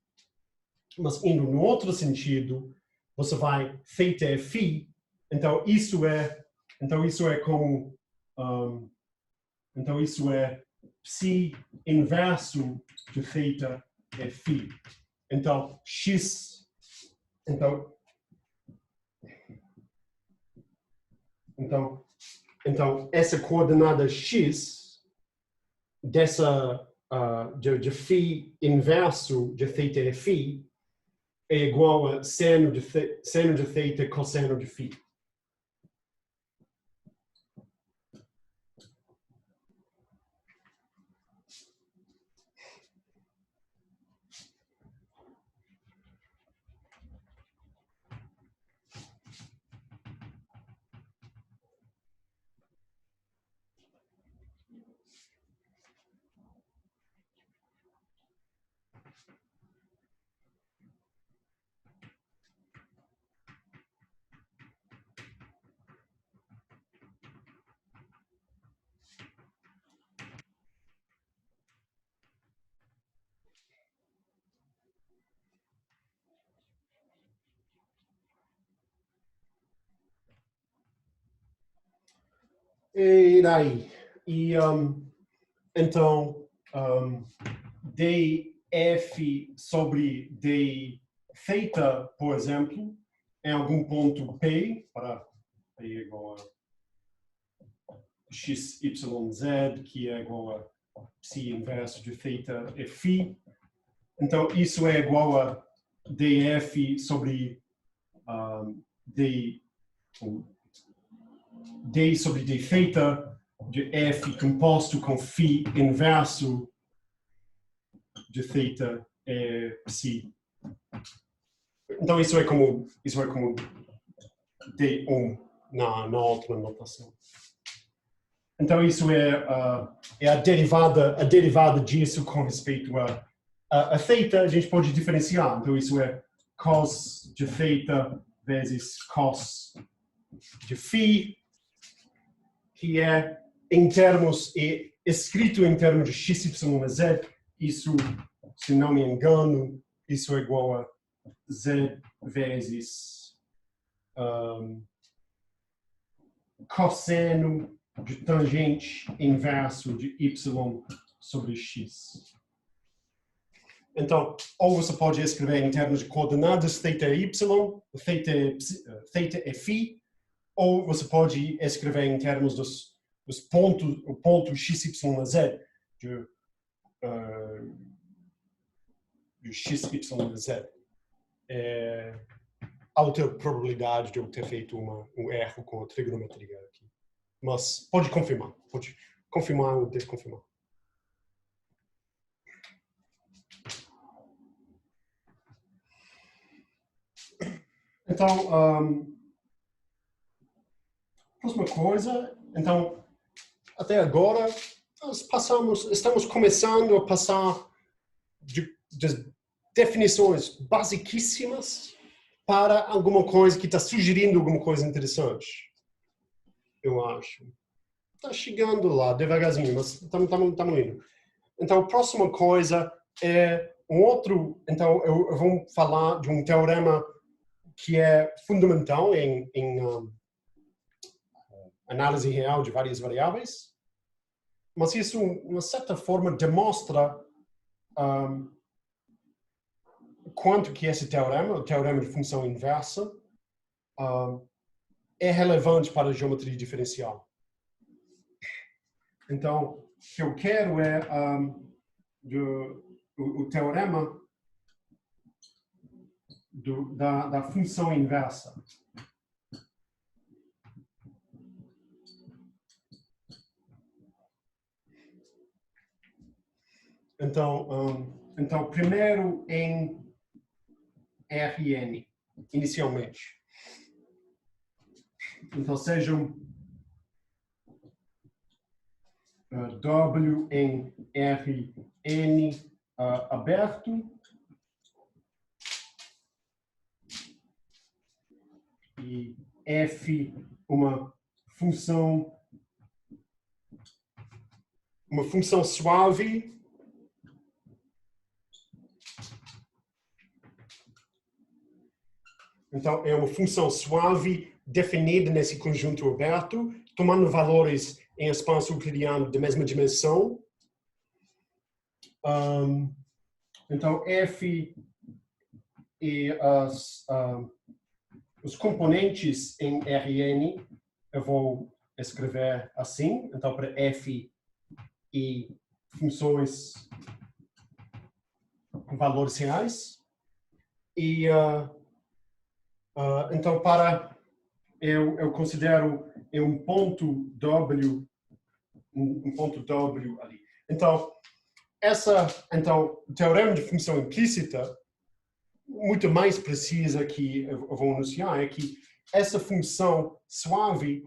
[SPEAKER 1] Mas indo no outro sentido, você vai θ e φ, então isso é como, então isso é psi inverso de θ e φ. Então, x, então essa coordenada x dessa de φ inverso de θ e φ é igual a seno de θ cosseno de φ. E daí? Então, df sobre dθ, por exemplo, em algum ponto P, para P igual a x, y, z, que é igual a psi inverso de θ e φ. Então, isso é igual a df sobre d sobre dθ de f composto com φ inverso de θ e psi. Então, isso é como D1 na outra notação. Então, isso é a derivada disso com respeito a θ, a gente pode diferenciar. Então, isso é cos de θ vezes cos de φ, que é em termos, escrito em termos de x, y, z. Isso, se não me engano, isso é igual a z vezes cosseno de tangente inverso de y sobre x. Então, ou você pode escrever em termos de coordenadas θ e y, θ e φ, ou você pode escrever em termos dos pontos, o ponto x, y, z, de x, y, z. Alta probabilidade de eu ter feito um erro com a trigonometria aqui. Mas pode confirmar, pode confirmar ou desconfirmar. Então, próxima coisa, então, até agora, estamos começando a passar de definições basiquíssimas para alguma coisa que está sugerindo alguma coisa interessante, eu acho. Está chegando lá, devagarzinho, mas estamos indo. Então, a próxima coisa é então, eu vou falar de um teorema que é fundamental em análise real de várias variáveis, mas isso, de uma certa forma, demonstra quanto que esse teorema, o teorema de função inversa, é relevante para a geometria diferencial. Então, o que eu quero é o teorema da função inversa. Então, primeiro em Rn, inicialmente. Então, sejam W em Rn aberto e F uma função suave Então, é uma função suave definida nesse conjunto aberto, tomando valores em espaço euclidiano da mesma dimensão. Então, F e os componentes em Rn, eu vou escrever assim. Então, para F e funções com valores reais. E então, eu considero um ponto W, um ponto W ali. Então, o teorema de função implícita, muito mais precisa que eu vou anunciar, é que essa função suave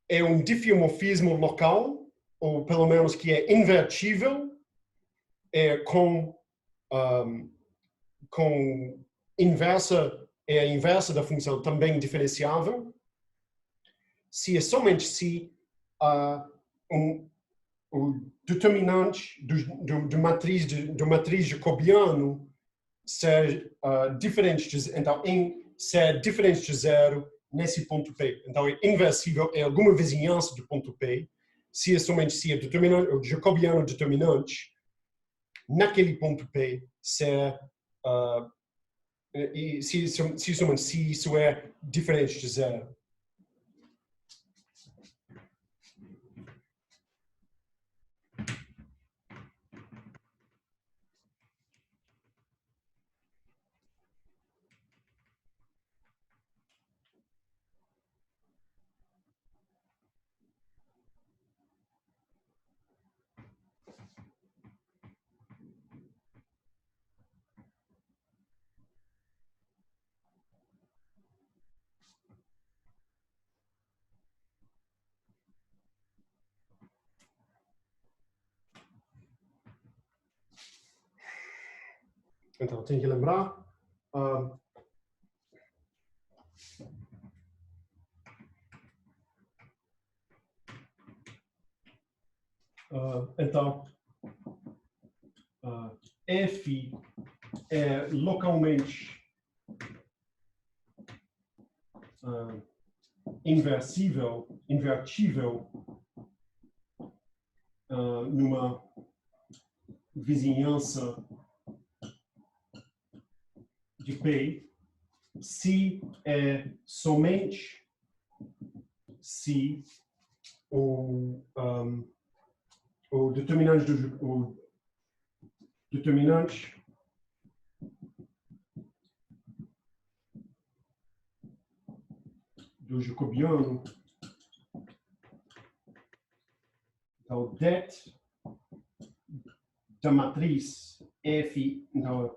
[SPEAKER 1] é um diffeomorfismo local, ou pelo menos que é invertível, com a inversa da função também diferenciável, se é somente se o determinante do matriz jacobiano ser diferente de zero nesse ponto P. Então, é inversível em alguma vizinhança do ponto P, se é somente se o jacobiano determinante naquele ponto P ser se isso é diferente de zero. Então, tem que lembrar. Então, F é localmente invertível numa vizinhança de P, se é somente se o determinante do jacobiano Então, det da matriz F, então,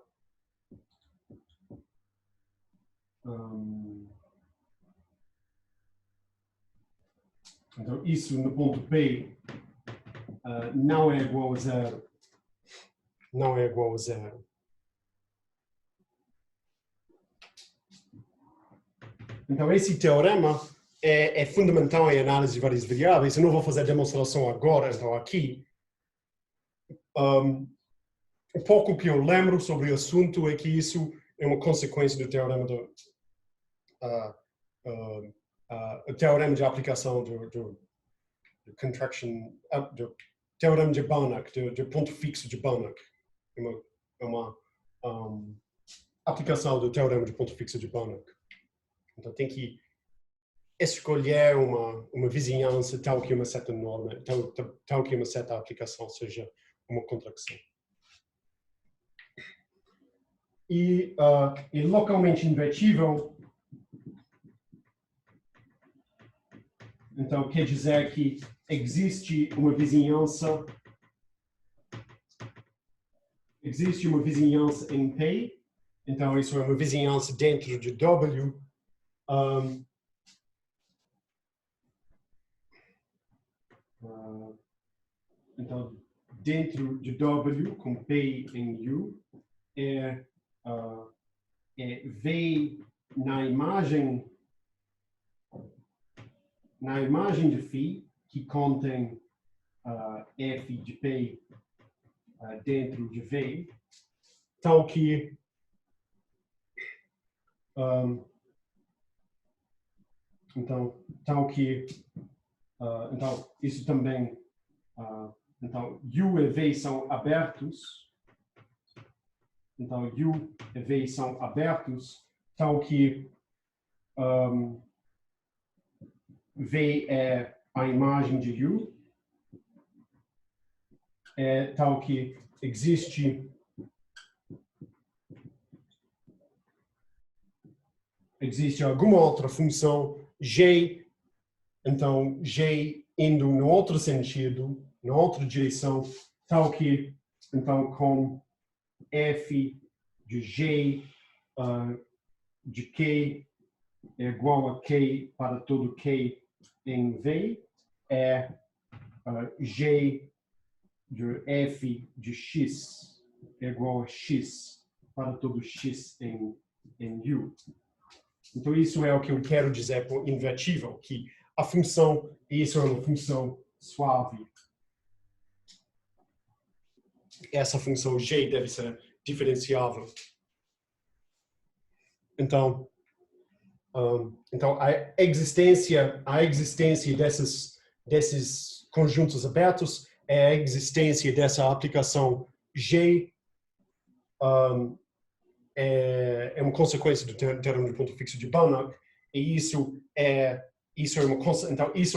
[SPEAKER 1] então isso no ponto P não é igual a zero. Não é igual a zero. Então, esse teorema é fundamental em análise de várias variáveis. Eu não vou fazer a demonstração agora, então aqui. Um pouco que eu lembro sobre o assunto é que isso é uma consequência do teorema o teorema de aplicação do contraction, do teorema de Banach, do ponto fixo de Banach. É uma aplicação do teorema de ponto fixo de Banach. Então tem que escolher uma vizinhança tal que uma certa norma, tal que uma certa aplicação seja uma contração. E localmente invertível, então quer dizer que existe uma vizinhança em P, então isso é uma vizinhança dentro de W. Então, dentro de W, com P em U, é V na imagem de φ, que contém F de P dentro de V, tal que então isso também então U e V são abertos, então U e V são abertos, tal que V é a imagem de U, tal que existe alguma outra função G, então G indo no outro sentido, na outra direção, tal que, então, com F de G de Q é igual a Q para todo Q em V, é G de F de X é igual a X para todo X em U. Então, isso é o que eu quero dizer por invertível, que a função, isso é uma função suave. Essa função G deve ser diferenciável. Então a existência desses conjuntos abertos é a existência dessa aplicação G, é uma consequência do teorema de ponto fixo de Banach, e isso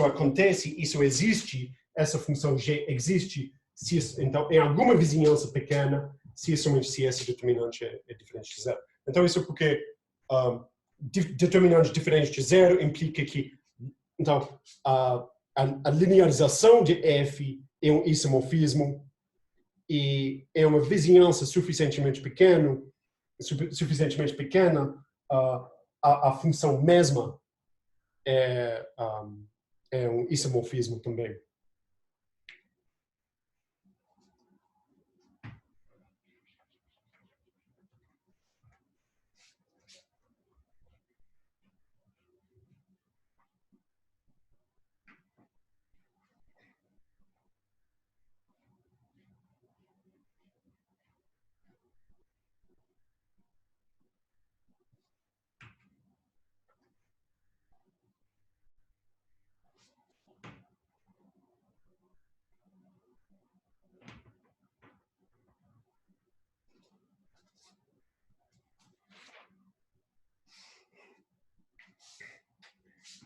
[SPEAKER 1] acontece, isso existe, essa função G existe, então em alguma vizinhança pequena, se esse determinante é diferente de zero. Então isso porque determinante diferente de zero implica que então a linearização de F é um isomorfismo e é uma vizinhança suficientemente pequena, a função mesma é um isomorfismo também.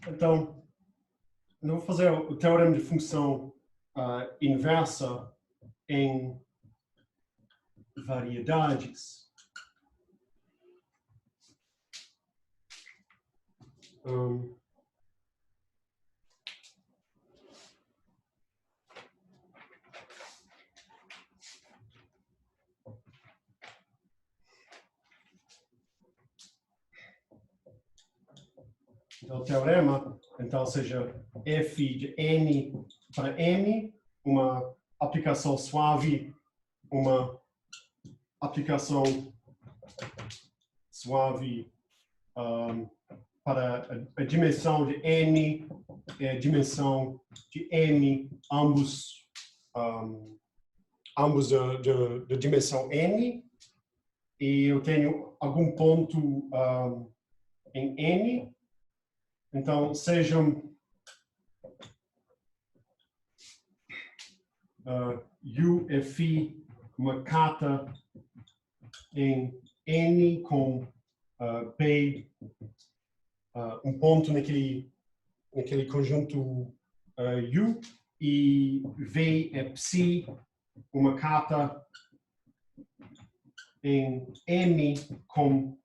[SPEAKER 1] Então, eu vou fazer o teorema de função inversa em variedades. o teorema, então seja f de n para n, uma aplicação suave, uma aplicação suave para a dimensão de n e a dimensão de m, ambos da dimensão n, e eu tenho algum ponto em n, então sejam u e φ uma cata em n com p, ponto naquele conjunto u, e v é psi, uma cata em n com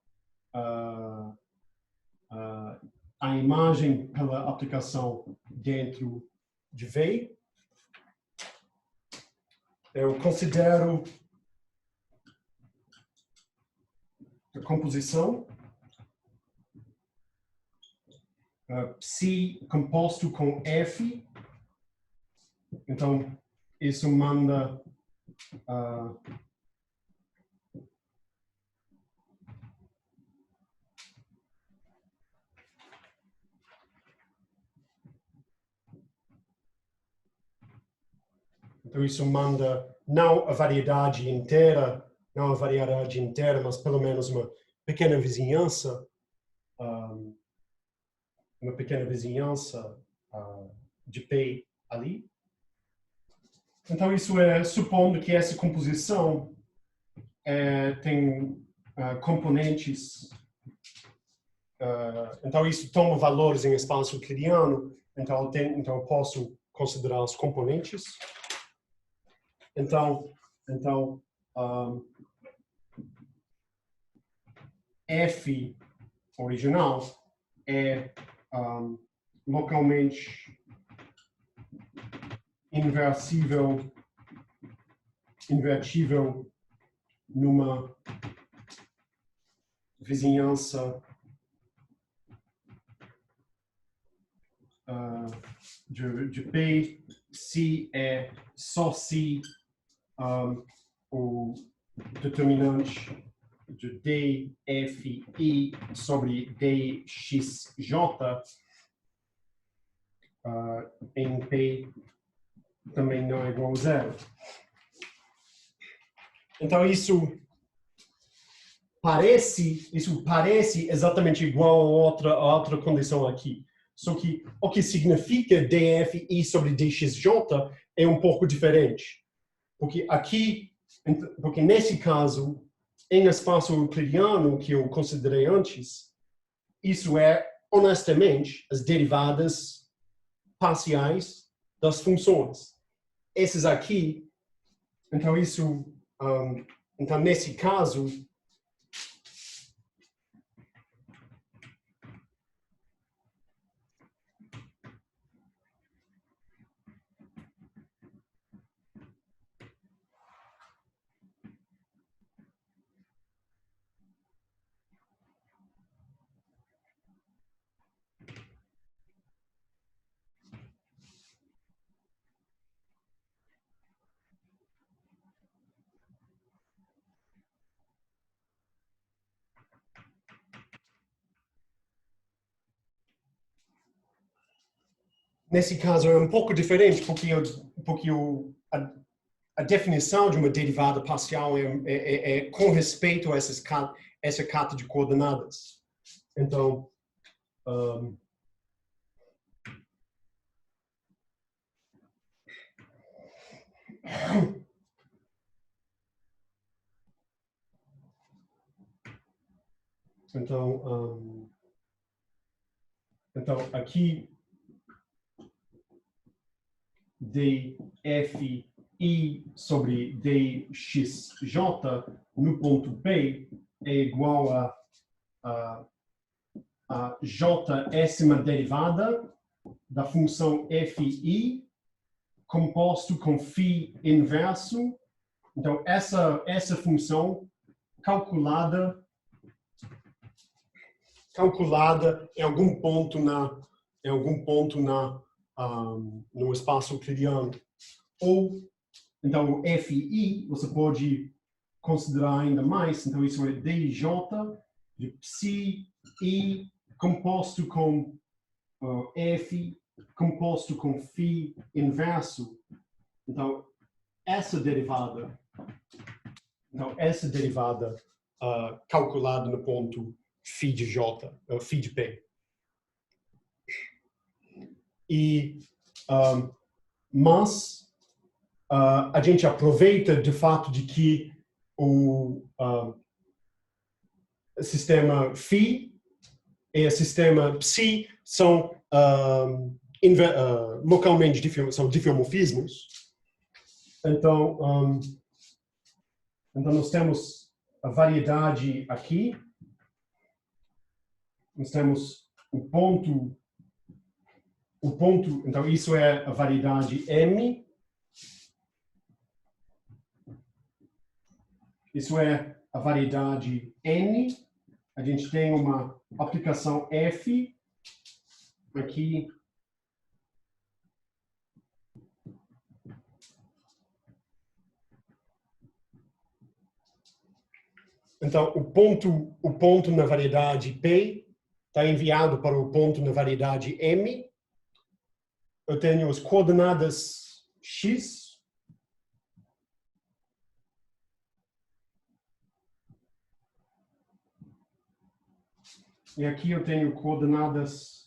[SPEAKER 1] a imagem pela aplicação dentro de v. Eu considero a composição psi composto com f, então isso manda não a variedade inteira, mas pelo menos uma pequena vizinhança, de P ali. Então isso é supondo que essa composição tem componentes, então isso toma valores em espaço euclidiano, então eu posso considerar os componentes. Então f original é localmente invertível numa vizinhança de P, se é só se o determinante de d, f, i sobre d, x, j em P também não é igual a zero. Então isso parece exatamente igual a outra condição aqui. Só que o que significa df i sobre dxj é um pouco diferente. Porque nesse caso, em espaço euclidiano que eu considerei antes, isso é, honestamente, as derivadas parciais das funções. Esses aqui, então nesse caso, é um pouco diferente, porque a definição de uma derivada parcial é com respeito a essa cata de coordenadas. Então, então aqui df i sobre dxj no ponto P é igual a jésima derivada da função fi composto com φ inverso. Então essa função calculada calculada em algum ponto no espaço euclidiano. Ou, então, o FI, você pode considerar ainda mais, então isso é DJ de psi I composto com F composto com φ inverso. Então, essa derivada calculada no ponto φ de J, φ de P. Mas a gente aproveita do fato de que o sistema φ e o sistema psi são localmente são diffeomorfismos. Então, nós temos a variedade aqui. Nós temos o ponto, então isso é a variedade M. Isso é a variedade N. A gente tem uma aplicação F aqui. Então, o ponto na variedade P está enviado para o ponto na variedade M. Eu tenho as coordenadas X. E aqui eu tenho coordenadas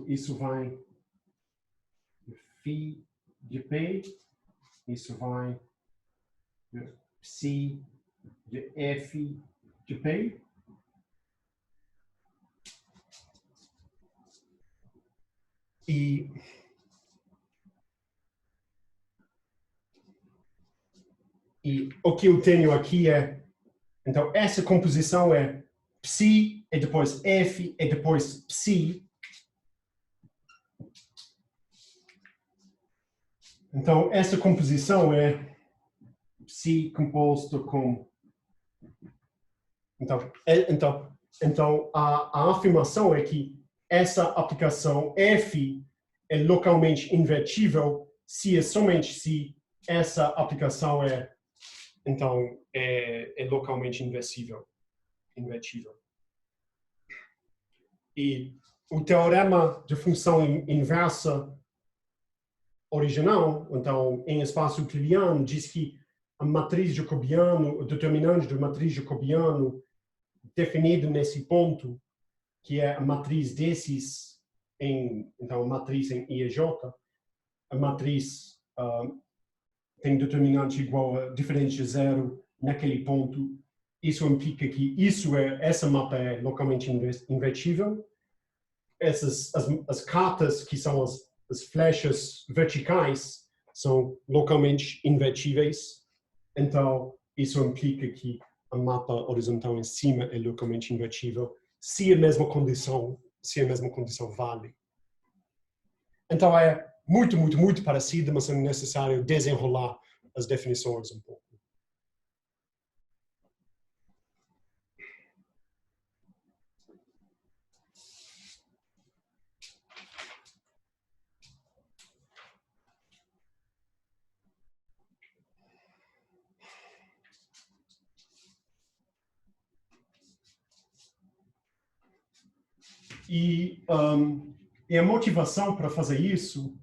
[SPEAKER 1] isso vai de φ de P, isso vai de psi de F de P. E o que eu tenho aqui é, então essa composição é psi e depois F e depois psi. Então essa composição é psi composto com então a afirmação é que essa aplicação F é localmente invertível se é somente se essa aplicação é localmente invertível. E o teorema de função inversa original, então em espaço euclidiano, diz que a matriz jacobiano, o determinante de matriz jacobiano definido nesse ponto, que é a matriz desses então a matriz em IEJ, a matriz tem determinante igual a diferente de zero naquele ponto. Isso implica que essa mapa é localmente invertível. As cartas, que são as flechas verticais, são localmente invertíveis. Então, isso implica que a mapa horizontal em cima é localmente invertível, se a mesma condição vale. Então, é muito, muito, muito parecido, mas é necessário desenrolar as definições um pouco. E a motivação para fazer isso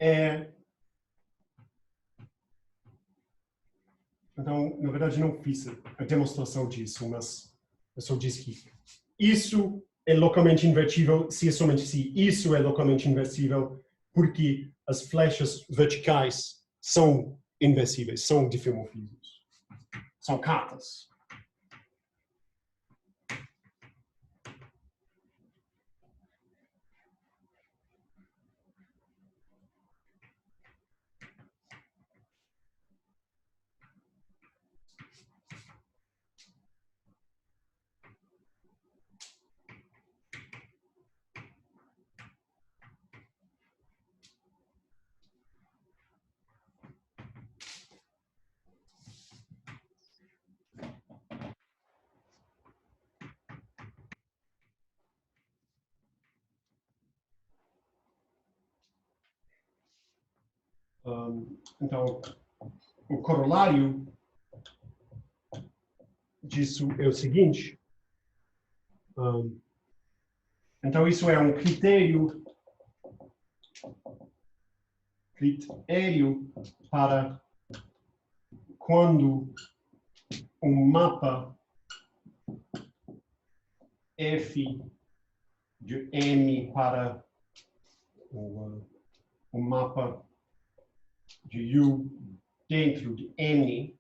[SPEAKER 1] é... Então, na verdade, não fiz a demonstração disso, mas eu só disse que isso é localmente invertível se é somente se isso é localmente inversível, porque as flechas verticais são inversíveis, são diffeomorfismos, são cartas. Então, o corolário disso é o seguinte. Então, isso é um critério para quando um mapa F de M para um mapa de U dentro de N,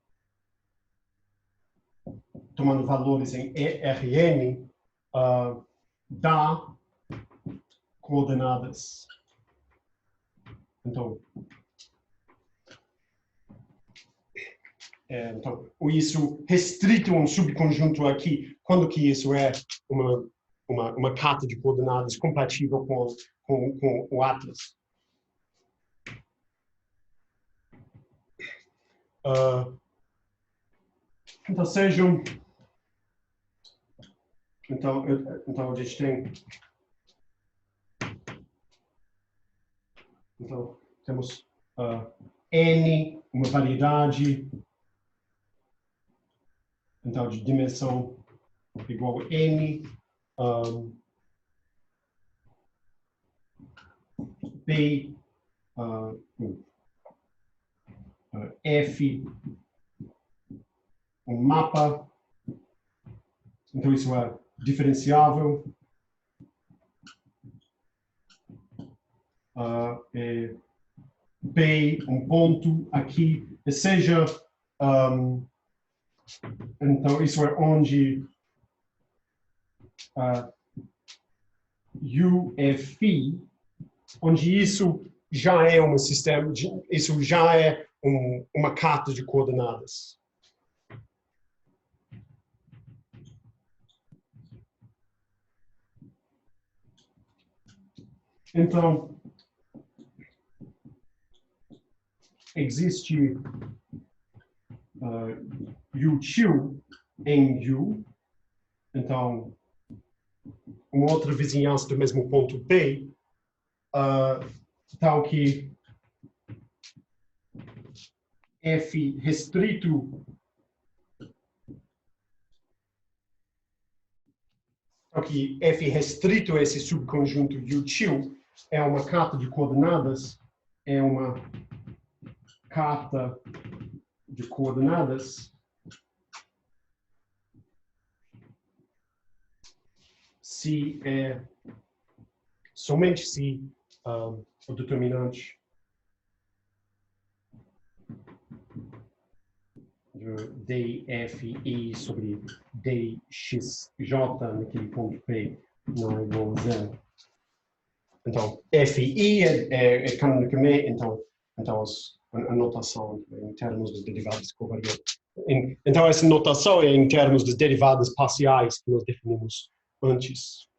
[SPEAKER 1] tomando valores em Rn, dá coordenadas. Então, isso restrito um subconjunto aqui, quando que isso é uma carta de coordenadas compatível com o Atlas. Então, sejam... Então, a gente tem... Então, temos N, uma variedade, então, de dimensão igual a N, P, F, um mapa, então isso é diferenciável, P, um ponto aqui, seja, então isso é onde U é φ, onde isso já é um sistema, isso já é uma carta de coordenadas. Então, existe U2 em U, então, uma outra vizinhança do mesmo ponto P, tal que F restrito, esse subconjunto U2, é uma carta de coordenadas, se somente se o determinante de dFi sobre dxj naquele ponto P não é igual a zero. Então, Fi é canonicamente, então a notação em termos de derivadas covariantes. Então, essa notação é em termos das derivadas parciais que nós definimos antes.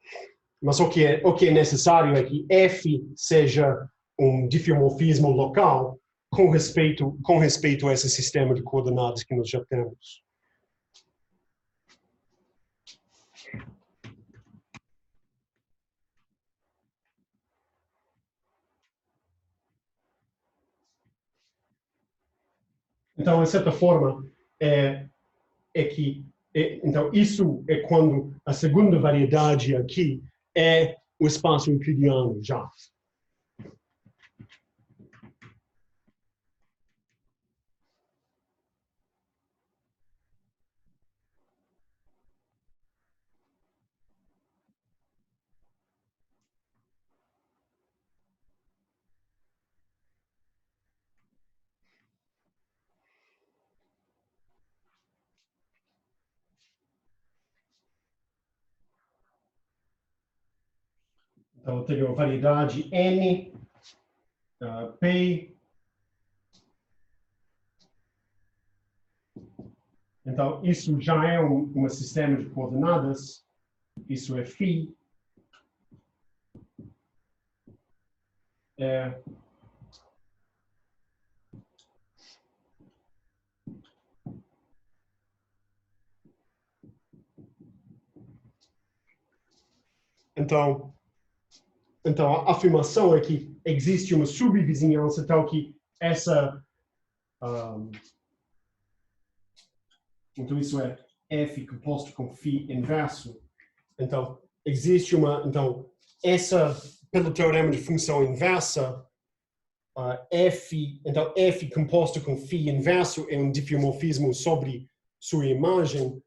[SPEAKER 1] Mas o que é necessário é que F seja um diffeomorfismo local com respeito a esse sistema de coordenadas que nós já temos. Então, de certa forma, então, isso é quando a segunda variedade aqui é o espaço euclidiano já. Então, eu tenho a variedade N, P. Então, isso já é um sistema de coordenadas. Isso é φ. Então, a afirmação é que existe uma subvizinhança tal que então isso é f composto com φ inverso. Então existe então pelo teorema de função inversa, então f composto com φ inverso é um diffeomorfismo sobre sua imagem,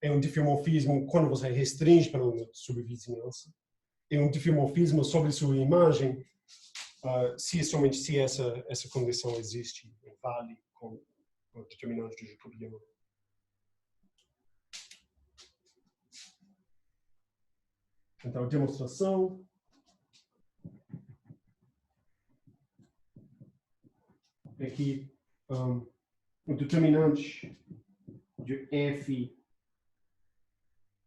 [SPEAKER 1] é um diffeomorfismo quando você restringe para uma subvizinhança, é um diffeomorfismo sobre sua imagem, somente se essa condição existe, vale com o determinante de jacobiano. Então, demonstração. Aqui, o determinante de f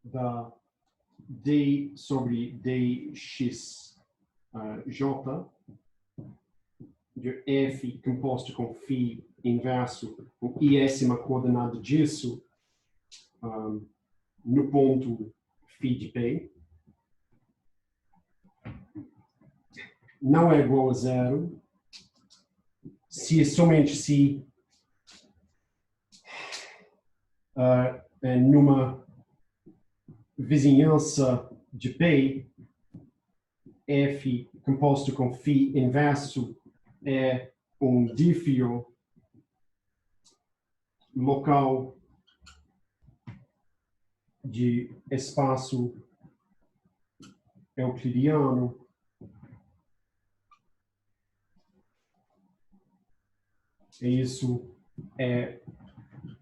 [SPEAKER 1] da d sobre dx j, de f composto com φ inverso, com iésima coordenada disso, no ponto φ de p, não é igual a zero, somente se numa vizinhança de P, f composto com φ inverso é um dífio local de espaço euclidiano e isso é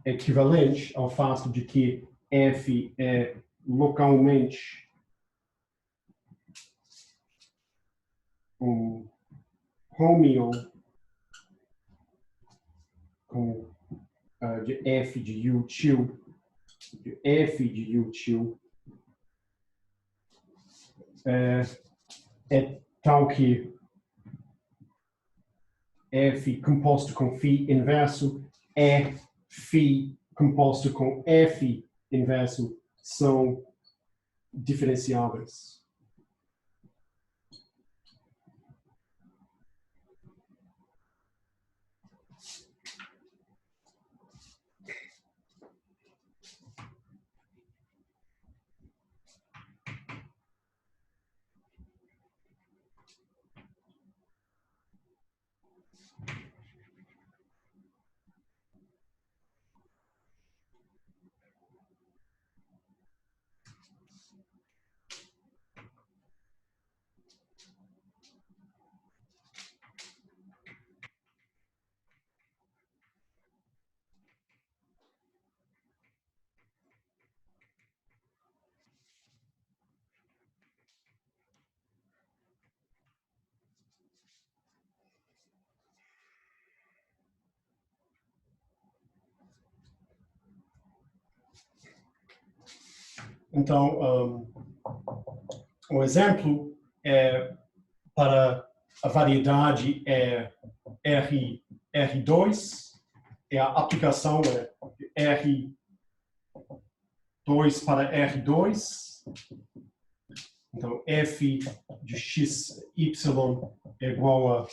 [SPEAKER 1] equivalente ao fato de que f é localmente um homeo com de f de u til, de f de u til é tal que f composto com φ inverso é φ composto com f inverso são diferenciáveis. Então, um exemplo para a variedade é R2, e a aplicação é R2 para R2. Então, f de x, y é igual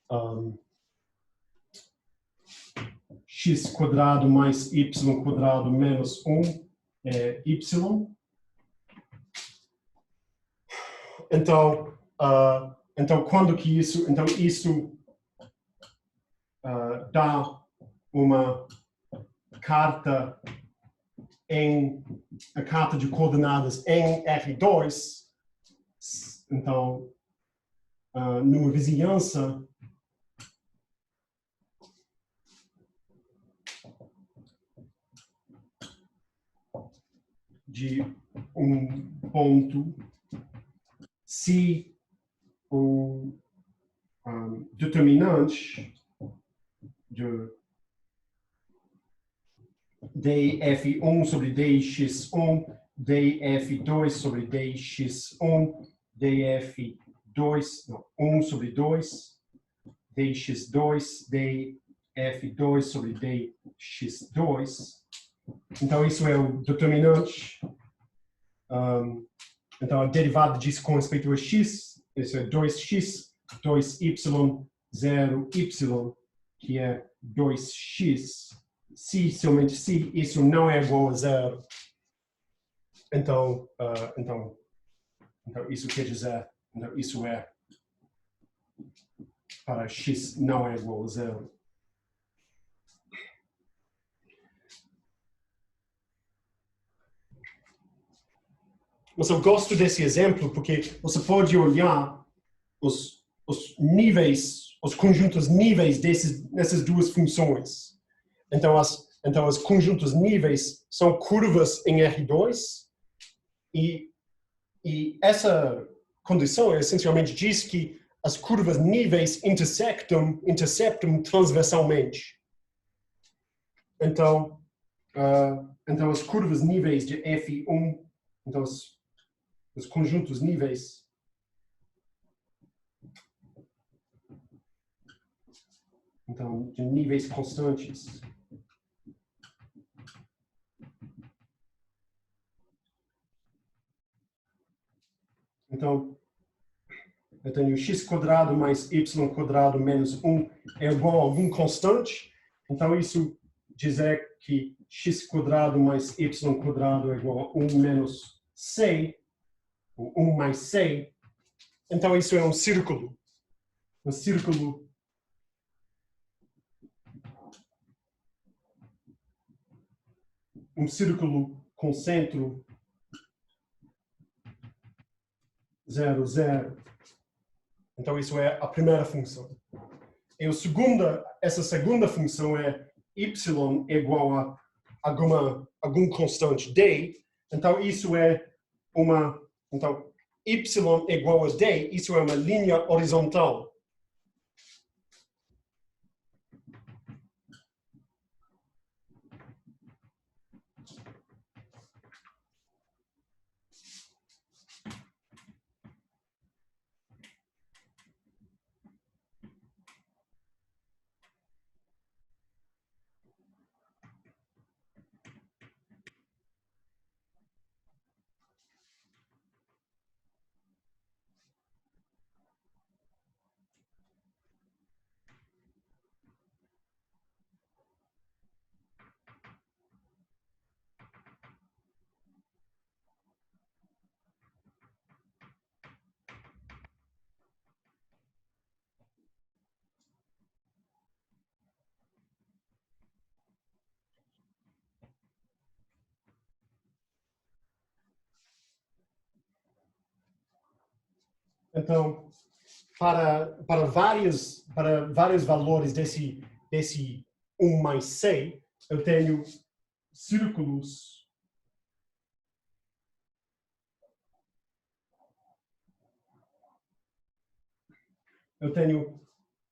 [SPEAKER 1] a x quadrado mais y quadrado menos 1 é y. Então quando que isso dá uma carta a carta de coordenadas em R2, então numa vizinhança de um ponto, se o determinante de df1 sobre dx1, df2 sobre dx1, df1 sobre 2, dx2, df2 sobre dx2. Então, isso é o determinante. Então, a derivada disso com respeito a x, isso é 2x, 2y, 0, y, que é 2x, se somente se isso não é igual a 0, então isso quer dizer, então isso é para x não é igual a 0. Mas eu gosto desse exemplo porque você pode olhar os níveis, os conjuntos níveis dessas duas funções. Então, os conjuntos níveis são curvas em R2 e essa condição essencialmente diz que as curvas níveis intersectam transversalmente. Então, as curvas níveis de F1, então os conjuntos níveis de níveis constantes. Então, eu tenho x² mais y² menos 1 é igual a algum constante. Então, isso dizer que x² mais y² é igual a 1 menos c, ou 1 mais c. Então, isso é um círculo. Um círculo com centro 0, 0. Então, isso é a primeira função. E essa segunda função é y é igual a algum constante d. Então, isso é então, y é igual a d, isso é uma linha horizontal. Então, para vários valores desse 1 mais c, eu tenho círculos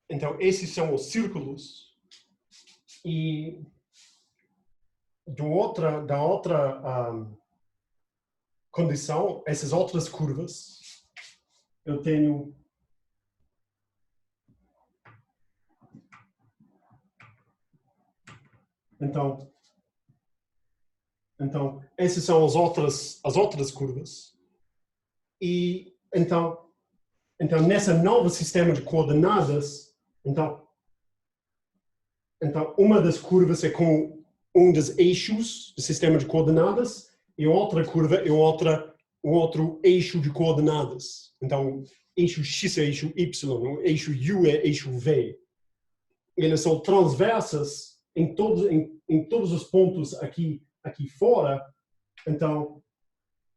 [SPEAKER 1] então, esses são os círculos e da outra condição, essas outras curvas, eu tenho então essas são as outras curvas e então nessa nova sistema de coordenadas, então uma das curvas é com um dos eixos do sistema de coordenadas e outra curva é outro eixo de coordenadas. Então, eixo x é eixo y, o eixo u é eixo v. Elas são transversas em todos os pontos aqui fora. Então,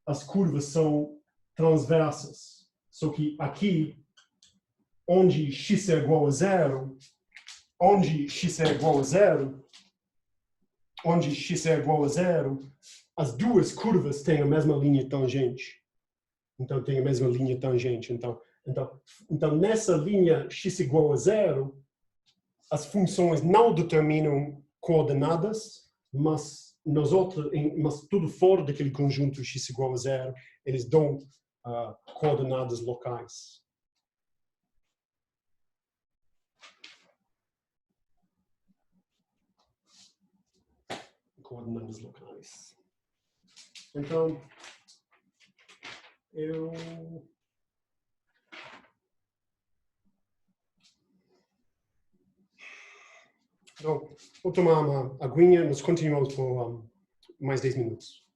[SPEAKER 1] as curvas são transversas. Só que aqui, onde x é igual a 0, as duas curvas têm a mesma linha tangente. Então, tem a mesma linha tangente. Então nessa linha x igual a 0, as funções não determinam coordenadas, mas tudo fora daquele conjunto x igual a 0, eles dão coordenadas locais. Coordenadas locais. Então, eu Vou tomar uma aguinha, nós continuamos por mais 10 minutos.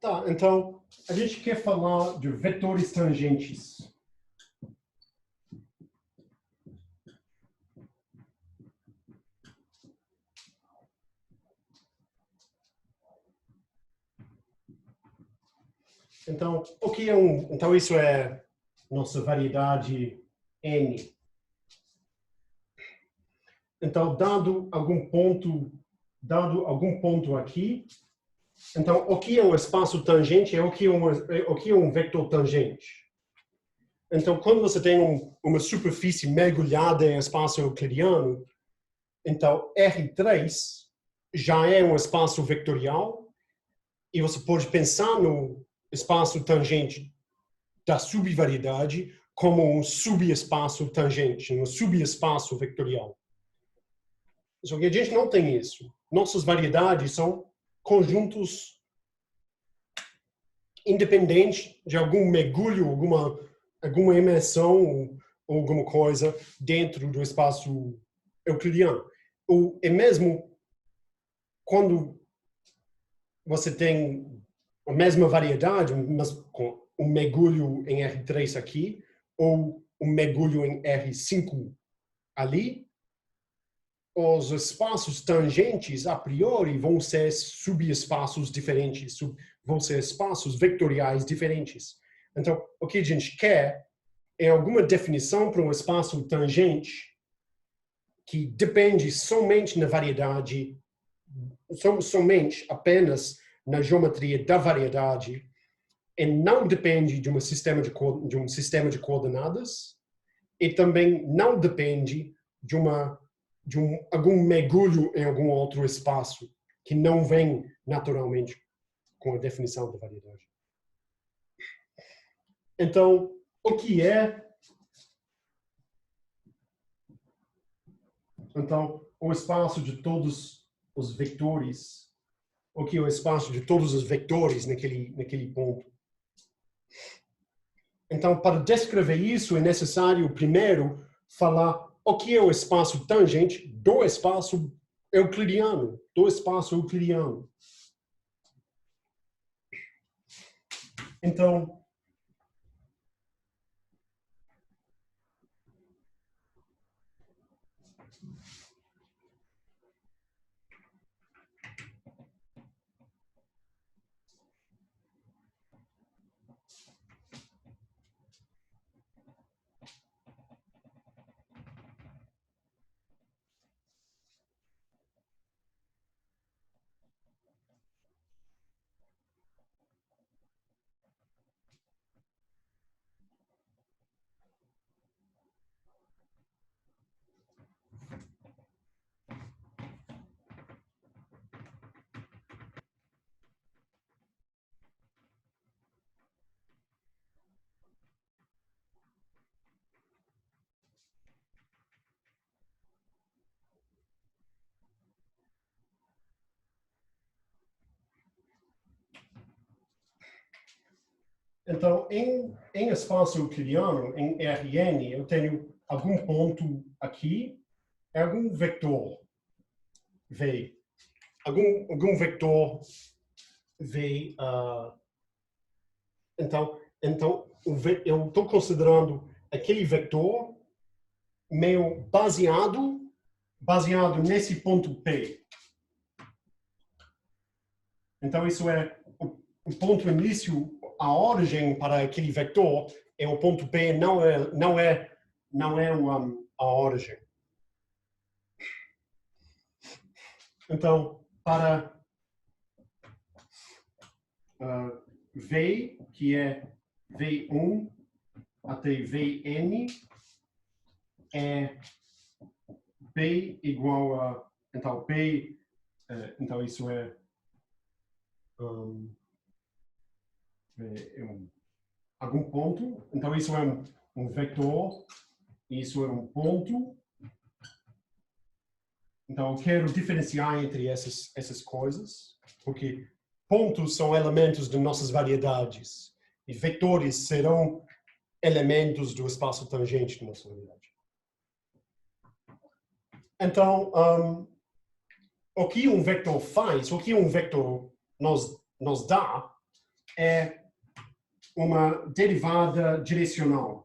[SPEAKER 1] Tá, então, a gente quer falar de vetores tangentes. Então, o que é então isso é nossa variedade N. Então, dado algum ponto aqui, então, o que é um espaço tangente é o que é um vetor tangente. Então, quando você tem uma superfície mergulhada em espaço euclidiano, então R3 já é um espaço vetorial e você pode pensar no espaço tangente da subvariedade como um subespaço tangente, um subespaço vetorial. Só que a gente não tem isso. Nossas variedades são conjuntos independentes de algum mergulho, alguma imersão ou alguma coisa dentro do espaço euclidiano. E mesmo quando você tem a mesma variedade, mas com um mergulho em R3 aqui, ou um mergulho em R5 ali, os espaços tangentes, a priori, vão ser subespaços diferentes, vão ser espaços vetoriais diferentes. Então, o que a gente quer é alguma definição para um espaço tangente que depende somente na variedade, somente apenas na geometria da variedade, e não depende de um sistema de coordenadas, e também não depende de algum mergulho em algum outro espaço que não vem naturalmente com a definição da variedade. Então, o que é? Então, o espaço de todos os vetores. O que é o espaço de todos os vetores naquele ponto? Então, para descrever isso, é necessário primeiro falar o que é o espaço tangente do espaço euclidiano, Então, Então, em espaço euclidiano, em Rn, eu tenho algum ponto aqui, algum vetor V. Algum vetor V. Então eu estou considerando aquele vetor meio baseado nesse ponto P. Então, isso é o ponto início, a origem para aquele vetor é o ponto P, não é a origem. Então, para V, que é V1 até Vn, é P igual a, então P, então isso é algum ponto, então isso é um vetor, isso é um ponto. Então eu quero diferenciar entre essas coisas, porque pontos são elementos de nossas variedades e vetores serão elementos do espaço tangente de nossa variedade. Então, o que um vetor faz, o que um vetor nos dá, é uma derivada direcional.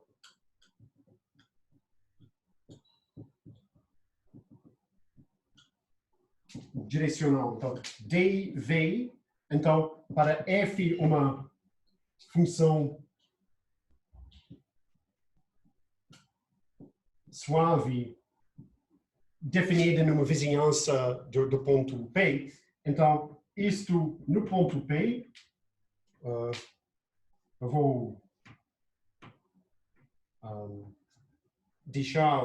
[SPEAKER 1] Então, dv, então, para f uma função suave definida numa vizinhança do ponto P, então, isto no ponto P, eu vou deixar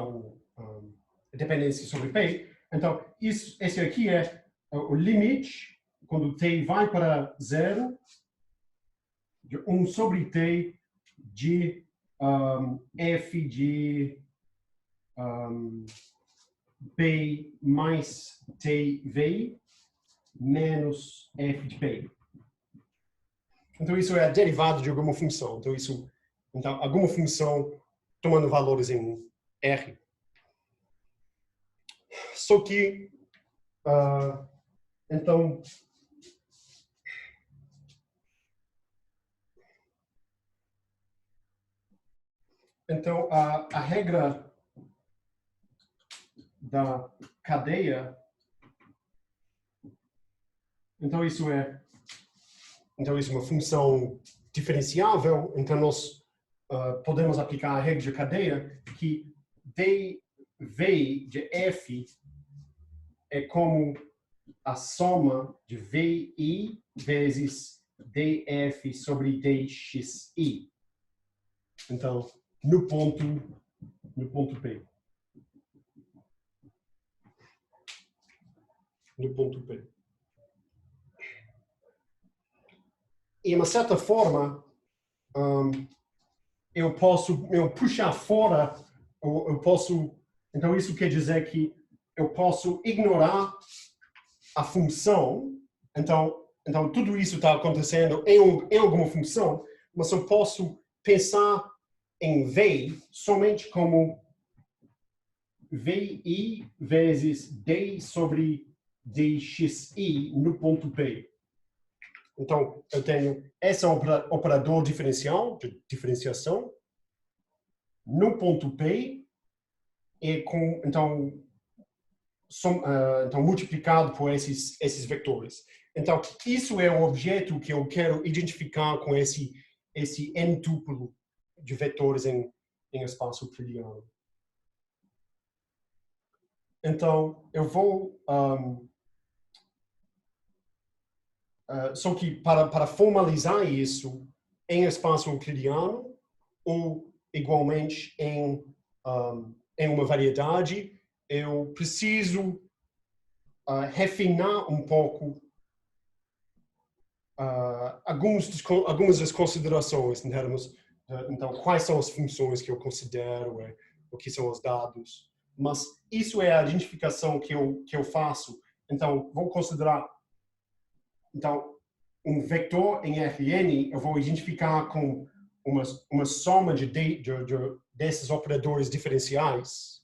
[SPEAKER 1] a dependência sobre P. Então, esse aqui é o limite, quando t vai para 0, de 1 sobre t de f de P mais tv menos f de P. Então, isso é a derivada de alguma função. Então, alguma função tomando valores em R. Só que, então, a regra da cadeia, então isso é uma função diferenciável, então nós podemos aplicar a regra de cadeia que dv de f é como a soma de vi vezes df sobre dxi. Então, no ponto P. No ponto P. E, de uma certa forma, eu posso puxar fora, então isso quer dizer que eu posso ignorar a função, então tudo isso está acontecendo em alguma função, mas eu posso pensar em V somente como VI vezes D sobre DXI no ponto P. Então, eu tenho esse operador diferencial, de diferenciação, no ponto P, e então multiplicado por esses vetores. Então, isso é o objeto que eu quero identificar com esse n-tuplo de vetores em espaço euclidiano. Então, eu vou... só que para formalizar isso em espaço euclidiano, ou igualmente em uma variedade, eu preciso refinar um pouco algumas das considerações em termos de, então, quais são as funções que eu considero, o que são os dados. Mas isso é a identificação que eu faço. Então, vou considerar um vetor em Rn, eu vou identificar com uma soma desses operadores diferenciais.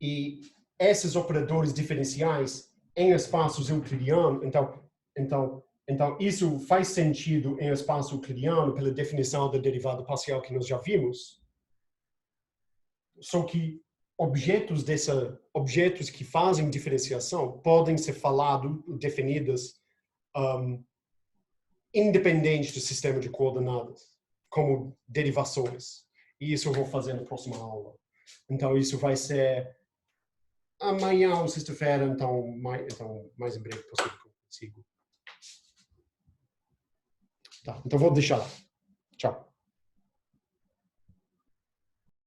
[SPEAKER 1] E esses operadores diferenciais em espaços euclidianos, então isso faz sentido em espaço euclidiano pela definição da derivada parcial que nós já vimos. só que objetos que fazem diferenciação podem ser definidos independente do sistema de coordenadas, como derivações. E isso eu vou fazer na próxima aula. Então, isso vai ser amanhã ou sexta-feira, então mais em breve possível que eu consigo. Tá, então vou deixar. Tchau.